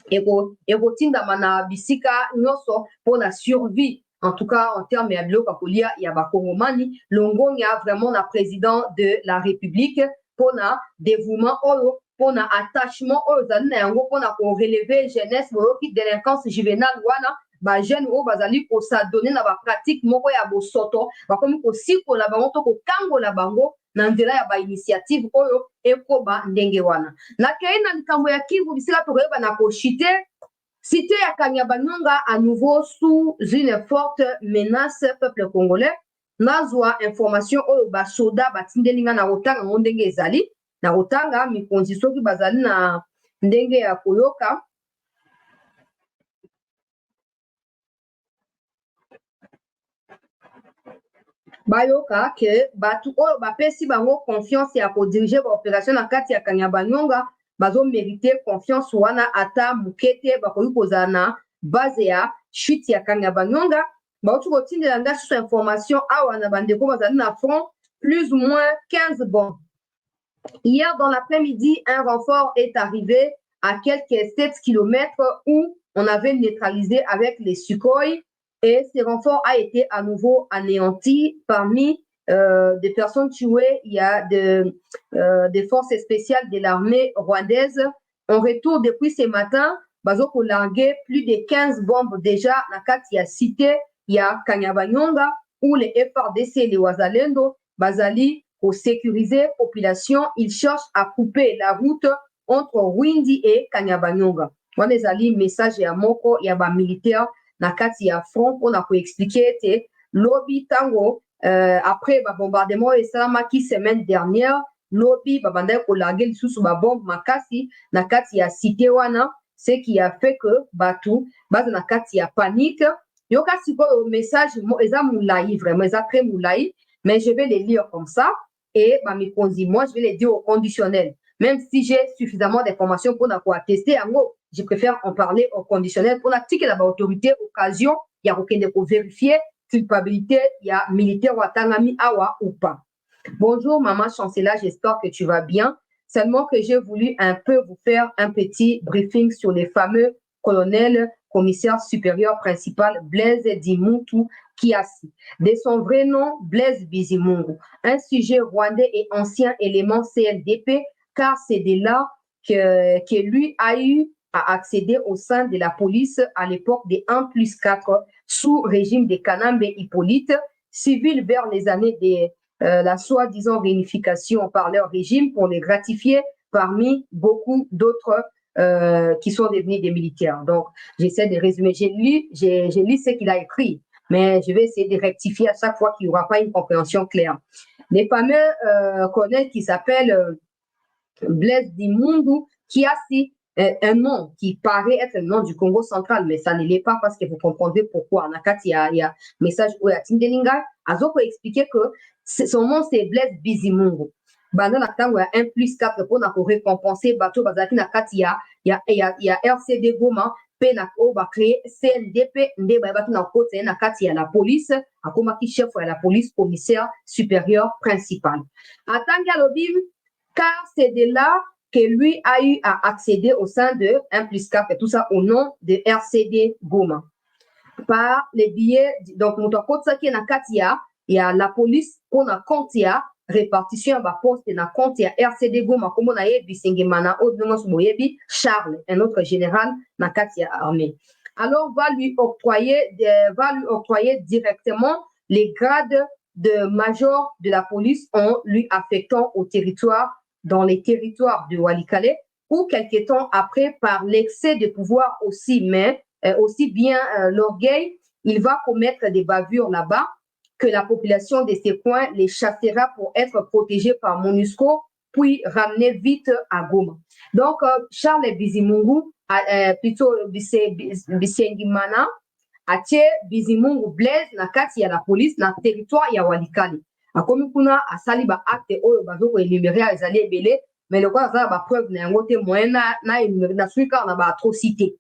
eko tinda mana bisika nyoso pona survie en tout cas en termes ya biloko kolia ya ba Kongomani longonya vraiment na président de la République pona dévouement oyo pona attachement aux yango pona ko relever jeunesse qui délinquance juvénale wana ba jeune o bazali ko s'adonner na ba pratique moko ya bosoto ba komi ko sikola bango to ko kangola bango na nzela ya ba initiative oyo ekoba ndenge wana na kaina likambo ya Kivu bisika to koyeba na ko chite cité ya Kanyabayonga à nouveau sous une forte menace peuple congolais nazwa information oyo ba soda batindelinga na kotanga ndenge ezali na kotanga mikonzi soki bazali na ndenge ya koyoka bayoka ke batu oyo bapesi bango confiance ya kodirige baopération na kati ya Kanyabayonga bazomérite confiance wana ata mukete bakoki kozala na base ya chute ya Kanyabayonga bauti kotindela nga susu information awa na bandeko bazali na front plus ou moins 15 bombes. Hier, dans l'après-midi, un renfort est arrivé à quelques 7 km où on avait neutralisé avec les Sukhoi et ce renfort a été à nouveau anéanti. Parmi des personnes tuées, il y a des forces spéciales de l'armée rwandaise. En retour depuis ce matin, Bazoko largué plus de 15 bombes déjà dans la cité, il y a Kanyabayonga où les FRDC et les Wazalendo, Bazali, pour sécuriser la population, ils cherchent à couper la route entre Rwindi et Kanyabayonga. On les a dit message à Moko, il y a des militaires na kati ya front pour expliquer que lobby tango après le bombardement et salamaki semaine dernière, lobby babanda ko larguer sous ba bombe makasi na kati ya cité wana, ce qui a fait que batu base na kati ya panique. Yoka siko message eza moulaï vraiment eza très moulaï, mais je vais les lire comme ça. Et moi, je vais les dire au conditionnel. Même si j'ai suffisamment d'informations pour attester, je préfère en parler au conditionnel pour que l'autorité, occasion, il y a aucun pour vérifier culpabilité, il y a militaire ou atangami awa ou pas. Bonjour, maman Chancela, j'espère que tu vas bien. Seulement que j'ai voulu un peu vous faire un petit briefing sur les fameux colonels, commissaire supérieur principal Blaise Dimutu Kiasi. De son vrai nom, Blaise Bizimungu, un sujet rwandais et ancien élément CLDP, car c'est de là que lui a eu à accéder au sein de la police à l'époque des 1+4 sous régime de Kanambe Hippolyte, civil vers les années de la soi-disant réunification par leur régime pour les gratifier parmi beaucoup d'autres qui sont devenus des militaires. Donc, j'essaie de résumer. J'ai lu ce qu'il a écrit, mais je vais essayer de rectifier à chaque fois qu'il n'y aura pas une compréhension claire. Les fameux colonels qui s'appellent Blaise Dimundu Kiasi, un nom qui paraît être le nom du Congo central, mais ça ne l'est pas parce que vous comprendrez pourquoi. En Akati, il y a message où il y a Tindelinga, Azoko expliquer que son nom c'est Blaise Bizimungu. Banda na tango ya 1+4 pour na récompenser bateau bazaki na kati ya RCD Goma pe na o ba créer CNDP nde ba batu na kote na kati ya la police akomaki chef ya la police commissaire supérieur principal. Atangi alobi car c'est de là que lui a eu à accéder au sein de 1+4 et tout ça au nom de RCD Goma. Par les billets, donc mon compte qui est na katia, il y a la police pour na compte ya répartition ba poste na compte ya RCD Goma comme on a yebi Sengemana Odongo Sumoyebi Charles, un autre général na katia armée. Alors va lui octroyer directement les grades de major de la police en lui affectant au territoire dans les territoires de Walikale ou quelques temps après par l'excès de pouvoir aussi, mais aussi bien l'orgueil, il va commettre des bavures là-bas que la population de ces coins les chassera pour être protégés par MONUSCO puis ramener vite à Goma. Donc, Charles Bizimungu, plutôt Bisengimana, atie Bizimungu Blaise na kati ya la police na territoire ya Walikale. Akomi kuna asali ba acte oyo bazoko énumérer ezali ebele, mais le quoi ça ba preuve na yango te moyen na énumérer na suika na ba atrocité.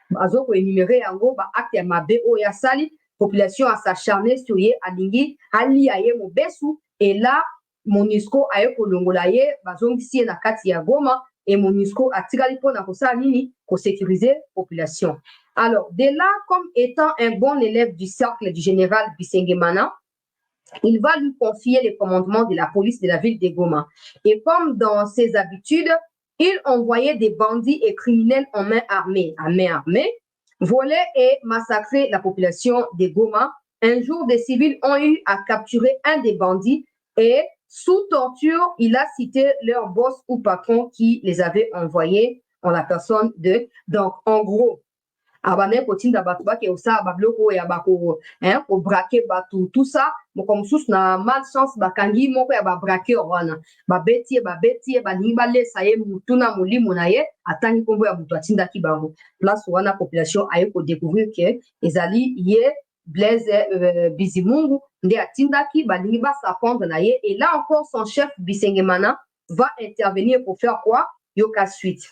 Bazoko énumérer yango ba acte ya mabe oyo asali, population a s'acharner sur ye alingi ali aye mobesu et là MONUSCO aye kolongola ye bazongisi na kati ya Goma et MONUSCO a tirali pona ko sa nini ko sécuriser population. Alors, de là, comme étant un bon élève du cercle du général Bisengemana, il va lui confier les commandements de la police de la ville de Goma. Et comme dans ses habitudes, il envoyait des bandits et criminels en main armée, voler et massacrer la population de Goma. Un jour, des civils ont eu à capturer un des bandits et sous torture, il a cité leur boss ou patron qui les avait envoyés en la personne de... Donc, en gros, abane kotinda batu bake osa babloko ya bako ko braquer batu tout ça comme sous na malchance bakangi moko ya ba braquer wana babeti balingi balesa ye mutuna molimo na ye atani kombo ya mutu atinda ki bango place wana population aye ko découvrir que ezali ye Blaise Bizimungu nde atinda ki balingi ba s'apprendre na ye et là encore son chef Bisengemana va intervenir pour faire quoi yoka suite.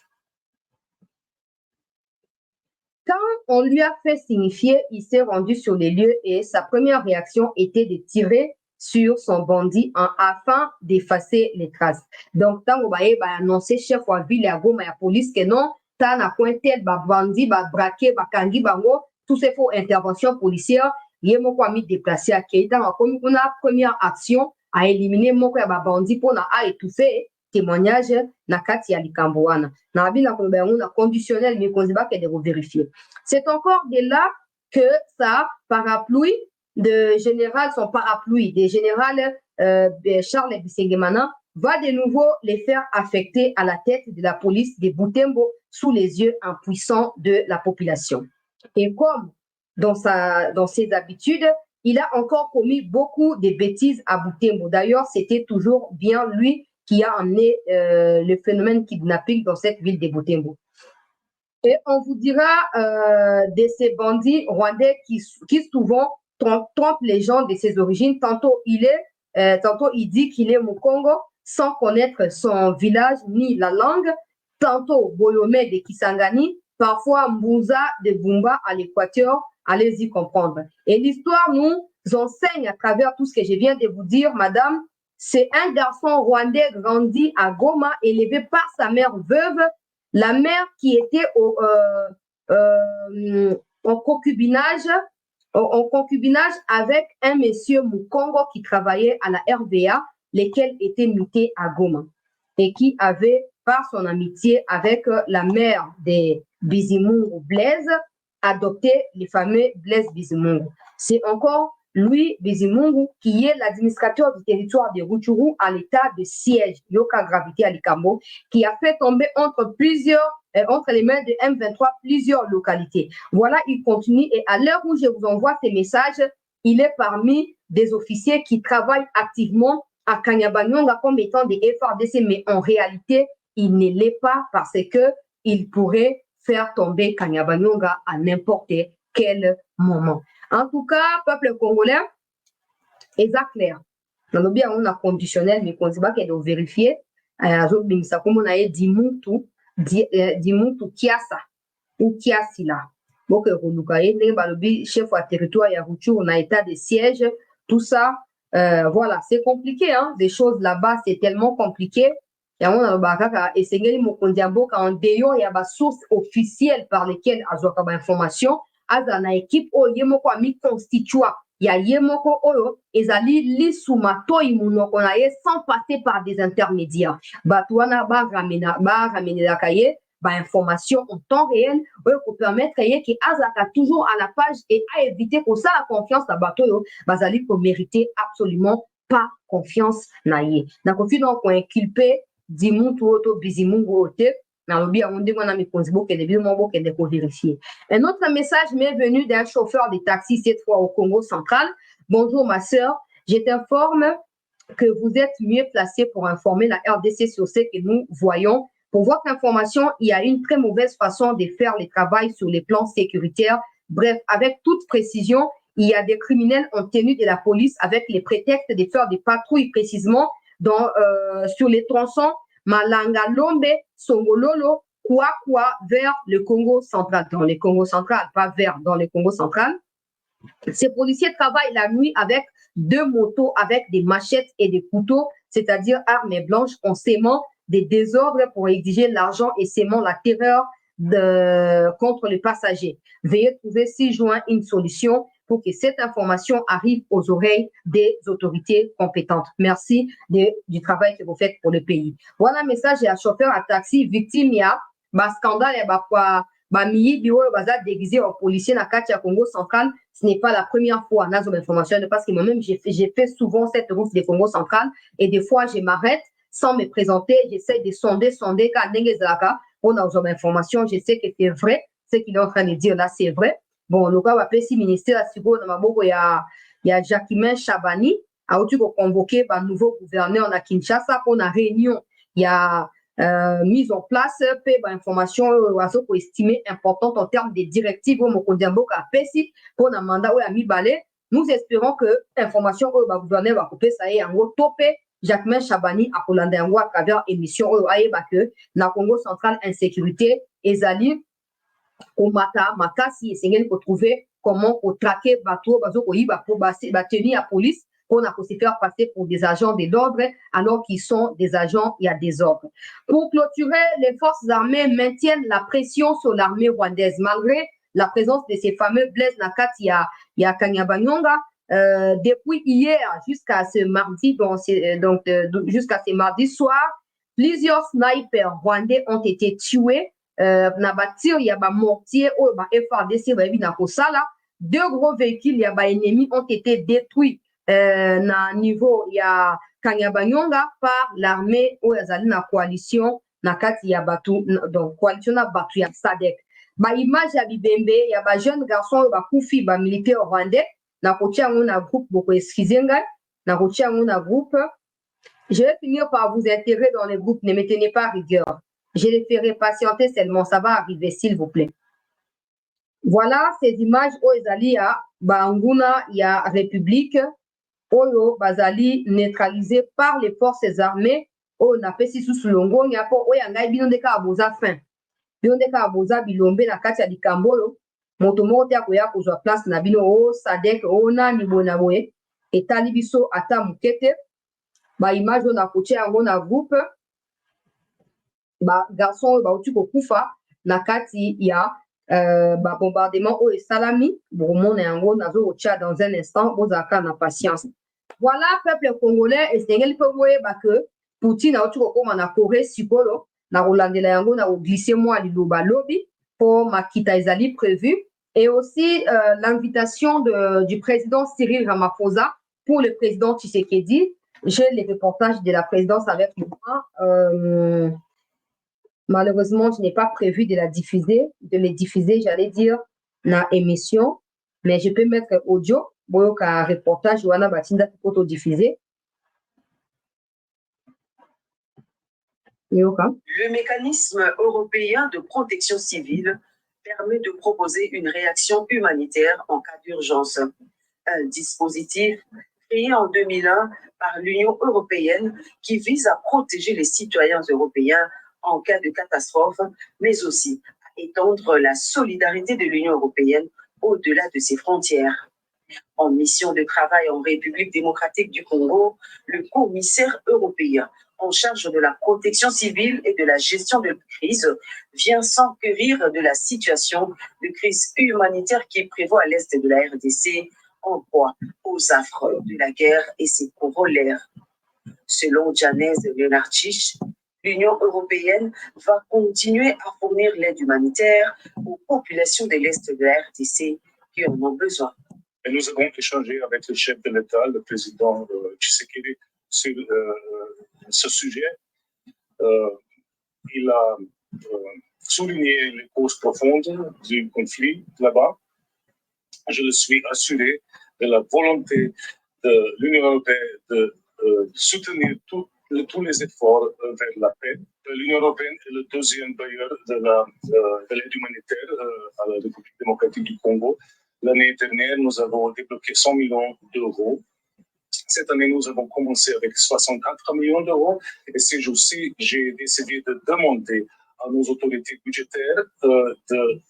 Quand on lui a fait signifier, il s'est rendu sur les lieux et sa première réaction était de tirer sur son bandit afin d'effacer les traces. Donc, tant qu'on va annoncer chef de ville à Goma, la police, que non, tant à point tel, bandit, braqué, kangi, bango, tout ces faux interventions policières, il y a mon ami déplacé à Keita, comme on a première action à éliminer mon bandit pour étouffer. Témoignage na kati ya likambo wana na bila kombe yango na conditionnel mais konziba que de vérifier. C'est encore de là que sa parapluie de général Charles Bisengemana va de nouveau les faire affecter à la tête de la police de Butembo sous les yeux impuissants de la population. Et comme dans ses habitudes, il a encore commis beaucoup de bêtises à Butembo. D'ailleurs, c'était toujours bien lui qui a amené le phénomène kidnapping dans cette ville de Butembo. Et on vous dira de ces bandits rwandais qui souvent trompent les gens de ses origines. Tantôt il dit qu'il est Mukongo sans connaître son village ni la langue. Tantôt Boyome de Kisangani, parfois Mbouza de Bumba à l'Équateur. Allez-y comprendre. Et l'histoire nous enseigne à travers tout ce que je viens de vous dire, madame. C'est un garçon rwandais grandi à Goma, élevé par sa mère veuve, la mère qui était en concubinage avec un monsieur Mukongo qui travaillait à la RVA, lesquels étaient mutés à Goma et qui avait, par son amitié avec la mère de Bizimungu Blaise, adopté les fameux Blaise Bizimungu. C'est encore lui, Bizimungu, qui est l'administrateur du territoire de Rutshuru à l'état de siège, Yoka Gravité à Likambo, qui a fait tomber entre les mains de M23 plusieurs localités. Voilà, il continue et à l'heure où je vous envoie ces messages, il est parmi des officiers qui travaillent activement à Kanyabanyonga comme étant des FARDC, mais en réalité, il ne l'est pas parce qu'il pourrait faire tomber Kanyabanyonga à n'importe quel moment. En tout cas, peuple congolais, eza clair nalobi yango na conditionnel mikonzi bakende ovérifie azobimisa kombo na ye dimuntu kiasa ou kiasila boke koluka ye ndenge balobi chef ya territoire ya Rutshuru na état de siège tout ça voilà c'est compliqué hein des choses là-bas c'est tellement compliqué yango nalobaka kaka esengeli mokonzi ya mboka en dehors ya basource officielle par lesquelles azwaka bainformation azala na équipe oyo ye moko amikonstitua ya ye moko oyo ezali lisuma toyi munoko na ye sans passer par des intermédiaires bato wana baramenelaka ye information en temps réel oyo kopermettre ye ke azalaka toujours à la page et à éviter kosala confiance na bato oyo bazali komériter absolument pas confiance na ye nakoki donc koinculpe dimuntu oyo to bizimungu oyo te nalobi yango ndenge wana mikonzi bokende bino moko bokende kovérifier. Un autre message m'est venu d'un chauffeur de taxi cette fois au Congo central. Bonjour ma sœur, je t'informe que vous êtes mieux placé pour informer la RDC sur ce que nous voyons. Pour votre information, il y a une très mauvaise façon de faire le travail sur les plans sécuritaires. Bref, avec toute précision, il y a des criminels en tenue de la police avec les prétextes de faire des patrouilles précisément sur les tronçons Malanga Lombe, Songololo, Kwakwa vers le Congo central. Dans le Congo central, pas vers, dans le Congo central. Ces policiers travaillent la nuit avec 2 motos avec des machettes et des couteaux, c'est-à-dire armes blanches en sémant des désordres pour exiger l'argent et sémant la terreur contre les passagers. Veuillez trouver 6 juin une solution pour que cette information arrive aux oreilles des autorités compétentes. Merci du travail que vous faites pour le pays. Voilà un message à chauffeur à taxi victime ya scandale ya miyibi oyo baza déguisé en policier na kati ya Congo central. Ce n'est pas la première fois dans une information parce que moi-même j'ai fait souvent cette route des Congo central et des fois je m'arrête sans me présenter, j'essaie de sonder quand ndenge zalaka on a une information, je sais que c'est vrai, ce qu'il est en train de dire là c'est vrai. Bon, le cas va passer ministère à Sigo na maboko ya Jacquemin Chabani a outu ko convoquer ba nouveau gouverneur na Kinshasa pour la réunion. Il y a mise en place pe ba information wazo ko estimer importante en termes de directives au mokonzi mboka pesi pour na mandat oya mibale. Nous espérons que information au ba gouverneur va couper ça et en topé Jacquemin Chabani a kolanda yango à travers émission oyo ayeba que na Congo central insécurité ezali au mata makasi esengeli ko trouver comment ko traquer bateau bazo ko yiba pour tenir la police pour se faire passer pour des agents de l'ordre alors qu'ils sont des agents il y a des ordres. Pour clôturer, les forces armées maintiennent la pression sur l'armée rwandaise malgré la présence de ces fameux Blaise Nakati ya Kanyabanyonga. Depuis hier jusqu'à ce mardi jusqu'à ce mardi soir, plusieurs snipers rwandais ont été tués. Na batir ya ba mortier ou ba FARDC ba na kosala 2 gros véhicules ya ba ennemis ont été détruits na niveau ya Kanyabanyonga par l'armée ou yazali na coalition na kati ya batu donc coalition na batu ya SADC ba image ya bibembe ya ba jeune garçon ba kufi ba militaire rwandais na kotia na groupe boko excusenga na kotia na groupe. Je vais finir par vous intéresser dans les groupes, ne me tenez pas rigueur. Je les ferai patienter seulement, ça va arriver, s'il vous plaît. Voilà ces images où ezali ya Banguna ya République, oyo bazali neutralisé par les forces armées, oyo na pesi sous longo nyapo oyo ngai bino ndeka aboza fin. Bino ndeka aboza bilombe na kati ya likambolo, moto moko te akoya kozwa place na bino o Sadek o nani bona boye, etali biso ata mukete, ba image na kotia yango na groupe. Ba garçon ba uti ko kufa na kati ya ba bombardement au salami bon yango nazo ocha dans un instant bozaka na patience. Voilà peuple congolais esengeli pe boye ba que Poutine a uti ko koma na Corée sikolo na rolandela yango na glisser moi liloba lobi pour makita ezali prévu et aussi l'invitation du président Cyril Ramaphosa pour le président Tshisekedi. J'ai les reportages de la présidence avec moi. Malheureusement, je n'ai pas prévu de les diffuser, j'allais dire, dans l'émission, mais je peux mettre audio, boyoka reportage, wana batinda pour diffuser. Le mécanisme européen de protection civile permet de proposer une réaction humanitaire en cas d'urgence. Un dispositif créé en 2001 par l'Union européenne qui vise à protéger les citoyens européens en cas de catastrophe, mais aussi à étendre la solidarité de l'Union européenne au-delà de ses frontières. En mission de travail en République démocratique du Congo, le commissaire européen en charge de la protection civile et de la gestion de crise vient s'enquérir de la situation de crise humanitaire qui prévaut à l'est de la RDC, en proie aux affres de la guerre et ses corollaires. Selon Janez Lenarchich, l'Union européenne va continuer à fournir l'aide humanitaire aux populations de l'est de la RDC qui en ont besoin. Et nous avons échangé avec le chef de l'État, le président Tshisekedi, sur ce sujet. Il a souligné les causes profondes du conflit là-bas. Je le suis assuré de la volonté de l'Union européenne de soutenir tous les efforts vers la paix. L'Union européenne est le deuxième bailleur de l'aide humanitaire à la République démocratique du Congo. L'année dernière, nous avons débloqué 100 millions d'euros. Cette année, nous avons commencé avec 64 millions d'euros. Et ces jours-ci, j'ai décidé de demander à nos autorités budgétaires de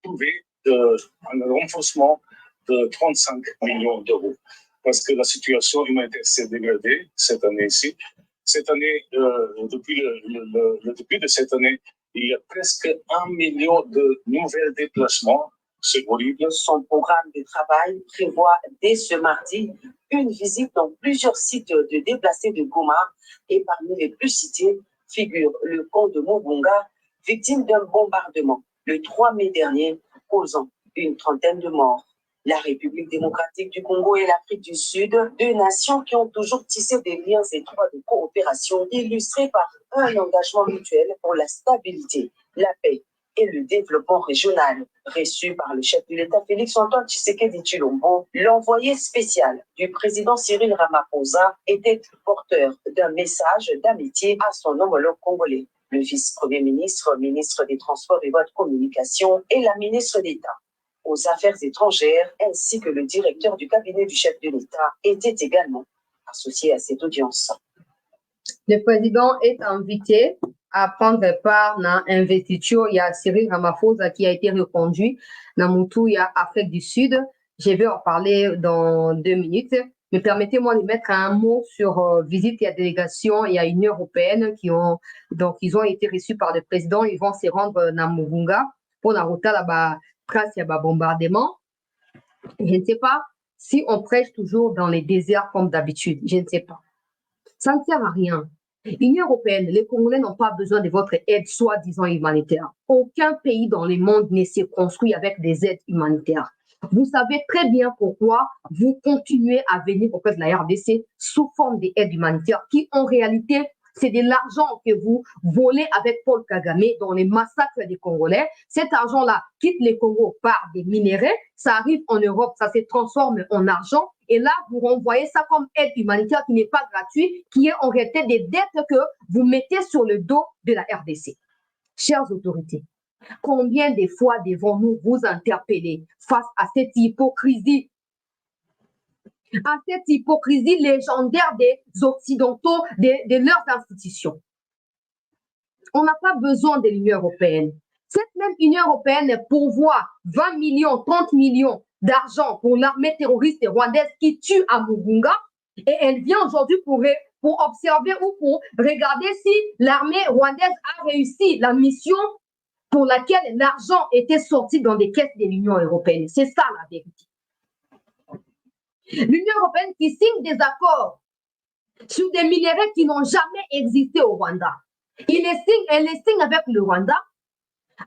trouver un renforcement de 35 millions d'euros. Parce que la situation humanitaire s'est dégradée cette année-ci. Cette année, depuis le début de cette année, il y a presque 1 million de nouveaux déplacements. C'est horrible. Son programme de travail prévoit dès ce mardi une visite dans plusieurs sites de déplacés de Goma et parmi les plus cités figure le camp de Mubunga, victime d'un bombardement le 3 mai dernier, causant une trentaine de morts. La République démocratique du Congo et l'Afrique du Sud, deux nations qui ont toujours tissé des liens étroits de coopération illustrés par un engagement mutuel pour la stabilité, la paix et le développement régional. Reçu par le chef de l'État Félix-Antoine Tshisekedi Tshilombo, l'envoyé spécial du président Cyril Ramaphosa était porteur d'un message d'amitié à son homologue congolais. Le vice-premier ministre, ministre des Transports et Voies de Communication et la ministre d'État aux Affaires étrangères, ainsi que le directeur du cabinet du chef de l'État étaient également associés à cette audience. Le président est invité à prendre part dans l'investiture. Il y a Cyril Ramaphosa qui a été reconduit dans Moutou, il y a Afrique du Sud. Je vais en parler dans 2 minutes. Mais permettez-moi de mettre un mot sur visite et la délégation. Il y a une Union européenne ils ont été reçus par le président. Ils vont se rendre dans Mubunga pour la route là-bas. Trace, il y a un bombardement. Je ne sais pas si on prêche toujours dans les déserts comme d'habitude. Je ne sais pas. Ça ne sert à rien. L'Union européenne, les Congolais n'ont pas besoin de votre aide soi-disant humanitaire. Aucun pays dans le monde ne s'est construit avec des aides humanitaires. Vous savez très bien pourquoi vous continuez à venir auprès de la RDC sous forme d'aide humanitaire qui, en réalité, c'est de l'argent que vous volez avec Paul Kagame dans les massacres des Congolais. Cet argent-là quitte les Congo par des minéraux, ça arrive en Europe, ça se transforme en argent. Et là, vous renvoyez ça comme aide humanitaire qui n'est pas gratuite, qui est en réalité des dettes que vous mettez sur le dos de la RDC. Chères autorités, combien de fois devons-nous vous interpeller face à cette hypocrisie? À cette hypocrisie légendaire des Occidentaux, de leurs institutions. On n'a pas besoin de l'Union européenne. Cette même Union européenne pourvoit 20 millions, 30 millions d'argent pour l'armée terroriste rwandaise qui tue à Mubunga et elle vient aujourd'hui pour observer ou pour regarder si l'armée rwandaise a réussi la mission pour laquelle l'argent était sorti dans des caisses de l'Union européenne. C'est ça la vérité. L'Union européenne qui signe des accords sur des minéraux qui n'ont jamais existé au Rwanda. Elle les signe avec le Rwanda,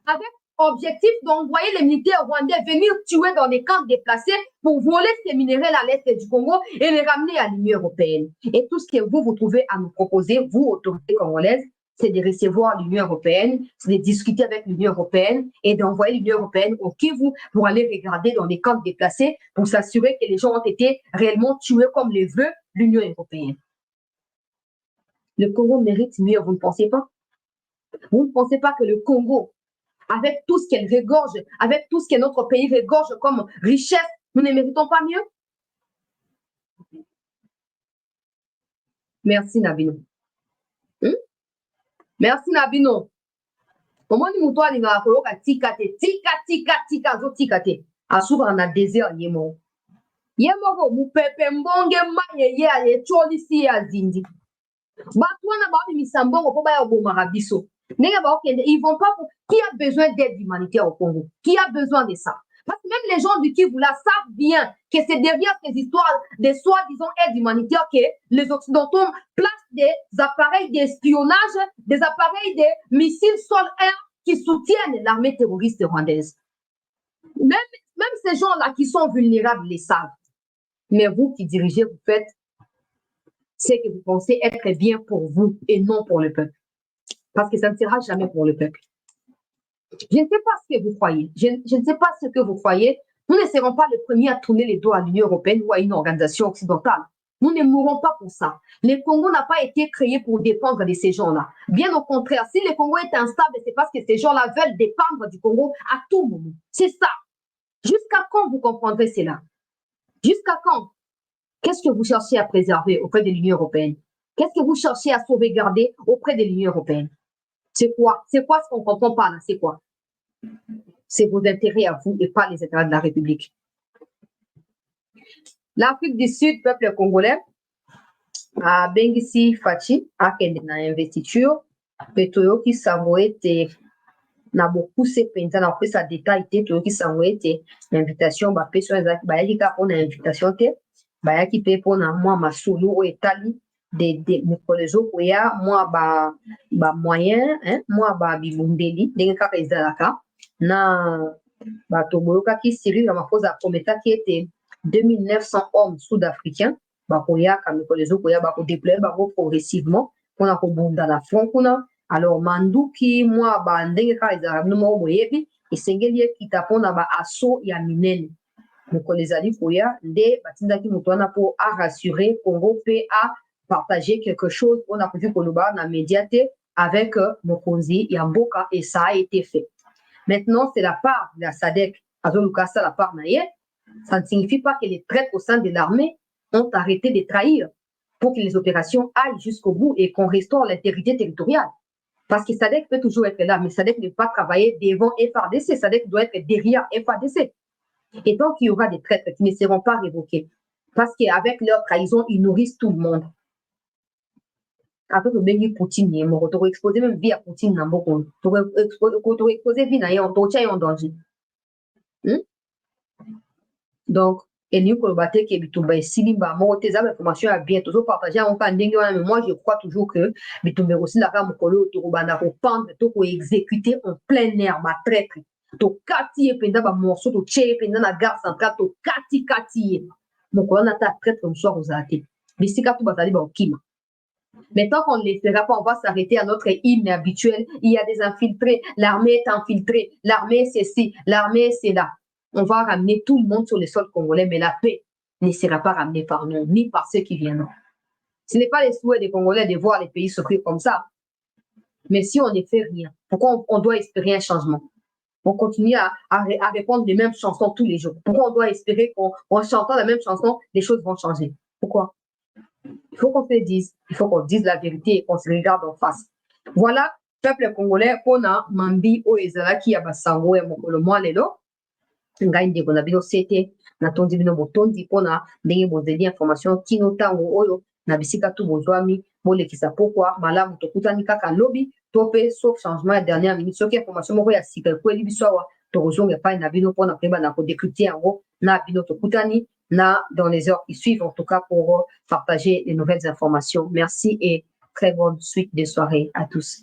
avec objectif d'envoyer les militaires rwandais venir tuer dans les camps déplacés pour voler ces minéraux à l'est du Congo et les ramener à l'Union européenne. Et tout ce que vous trouvez à nous proposer, vous, autorités congolaises, c'est de recevoir l'Union européenne, c'est de discuter avec l'Union européenne et d'envoyer l'Union européenne au Kivu pour aller regarder dans les camps déplacés pour s'assurer que les gens ont été réellement tués comme les veut l'Union européenne. Le Congo mérite mieux, vous ne pensez pas? Vous ne pensez pas que le Congo, avec tout ce qu'elle regorge, avec tout ce que notre pays regorge comme richesse, nous ne méritons pas mieux? Merci Nabino. Merci Nabino. Comment nous toi les gars ko ka tika zo tikate. Asuba na désert yemo. Yemo ko mu pepe mbonge maye ye choli si ya zindi. Batwana ba mi sambongo po ba ya boma rabiso. Nega ba okende, ils vont pas qui a besoin d'aide humanitaire au Congo? Qui a besoin de ça? Parce que même les gens du Kivu là savent bien que c'est derrière ces histoires de soi-disant aide humanitaire que les Occidentaux placent des appareils d'espionnage, des appareils de missiles sol-air qui soutiennent l'armée terroriste rwandaise. Même ces gens-là qui sont vulnérables les savent. Mais vous qui dirigez, vous faites ce que vous pensez être bien pour vous et non pour le peuple. Parce que ça ne sera jamais pour le peuple. Je ne sais pas ce que vous croyez. Je ne sais pas ce que vous croyez. Nous ne serons pas les premiers à tourner les dos à l'Union européenne ou à une organisation occidentale. Nous ne mourrons pas pour ça. Le Congo n'a pas été créé pour dépendre de ces gens-là. Bien au contraire, si le Congo est instable, c'est parce que ces gens-là veulent dépendre du Congo à tout moment. C'est ça. Jusqu'à quand vous comprendrez cela? Jusqu'à quand? Qu'est-ce que vous cherchez à préserver auprès de l'Union européenne? Qu'est-ce que vous cherchez à sauvegarder auprès de l'Union européenne? C'est quoi? C'est quoi ce qu'on ne comprend pas là? C'est quoi? C'est vos intérêts à vous et pas les intérêts de la République. L'Afrique du Sud, peuple congolais, a Bengisi Fachi, a une investiture, Petoyo qui s'envoie na beaucoup se penza na pesa détail te to qui s'envoie invitation ba peso ezaki ba yaki ka pona invitation te ba yaki pe pona moi masolo o etali de mikolezo koya moi ba moyen moi ba bibundeli ndenge kaka ezalaka na ba toboyoka ki Cyril Ramaphosa prometa qui était 2900 hommes sud-africains ba koya ka mikolezo koya ba ko déployer ba progressivement pona ko bunda na front kuna. Alors, Manduki, moi, ndenge ka ezalaka bino moko boyebi esengeli ekita mpona baasso ya minene mokolo ezali koya nde batindaki moto wana mpo arassurer Congo mpe partager quelque chose mpona koki koloba na média te avec mokonzi ya mboka et ça a été fait. Maintenant, c'est la part de la SADC azoluka ça la part na ye. Ça ne signifie pas que les traîtres au sein de l'armée ont arrêté de trahir pour que les opérations aillent jusqu'au bout et qu'on restaure l'intégrité territoriale. Parce que SADC peut toujours être là, mais SADC ne peut pas travailler devant FARDC. SADC doit être derrière FARDC. Et tant qu'il y aura des traîtres qui ne seront pas révoqués, parce qu'avec leur trahison, ils nourrissent tout le monde. Après, le béni Poutine, il m'a exposé même vie à Poutine dans beaucoup. Tu exposé vie en danger. Donc, et nous, pour le battre, qui est Bitumba, Silimba, moi, tes informations à bien, toujours partager en cas mais moi, je crois toujours que Bitumba aussi, la gamme, Torobana, pour pendre, pour exécuter en plein air, ma traître. To kati, pendant un morceau, to tché, pendant la gare centrale, to kati. Donc, on a ta traître comme soir aux athées. Mais si quand tu vas aller, mais tant qu'on ne les fera pas, on va s'arrêter à notre hymne habituel. Il y a des infiltrés, l'armée est infiltrée, l'armée c'est ci, l'armée c'est là. On va ramener tout le monde sur le sol congolais, mais la paix ne sera pas ramenée par nous, ni par ceux qui viendront. Ce n'est pas les souhaits des Congolais de voir les pays souffrir comme ça. Mais si on ne fait rien, pourquoi on doit espérer un changement? On continue à répondre les mêmes chansons tous les jours. Pourquoi on doit espérer qu'en chantant la même chanson, les choses vont changer? Pourquoi? Il faut qu'on se dise, il faut qu'on dise la vérité et qu'on se regarde en face. Voilà, peuple congolais, on a Mambi Oezala qui a basango et mokolo lelo. Ngai ndeko na bino sete na tondi bino botondi mpona ndenge bozeli information kino ntango oyo na bisika tu bozwami bolekisa pokwa malamu tokutani kaka lobi to mpe sauf changement ya dernière minute soki information moko ya sika ekweli biso awa tokozonga epai na bino mpona koyeba na kodécrypter yango na bino tokutani dans les heures qui suivent, en tout cas pour partager les nouvelles informations. Merci et très bonne suite de soirée à tous.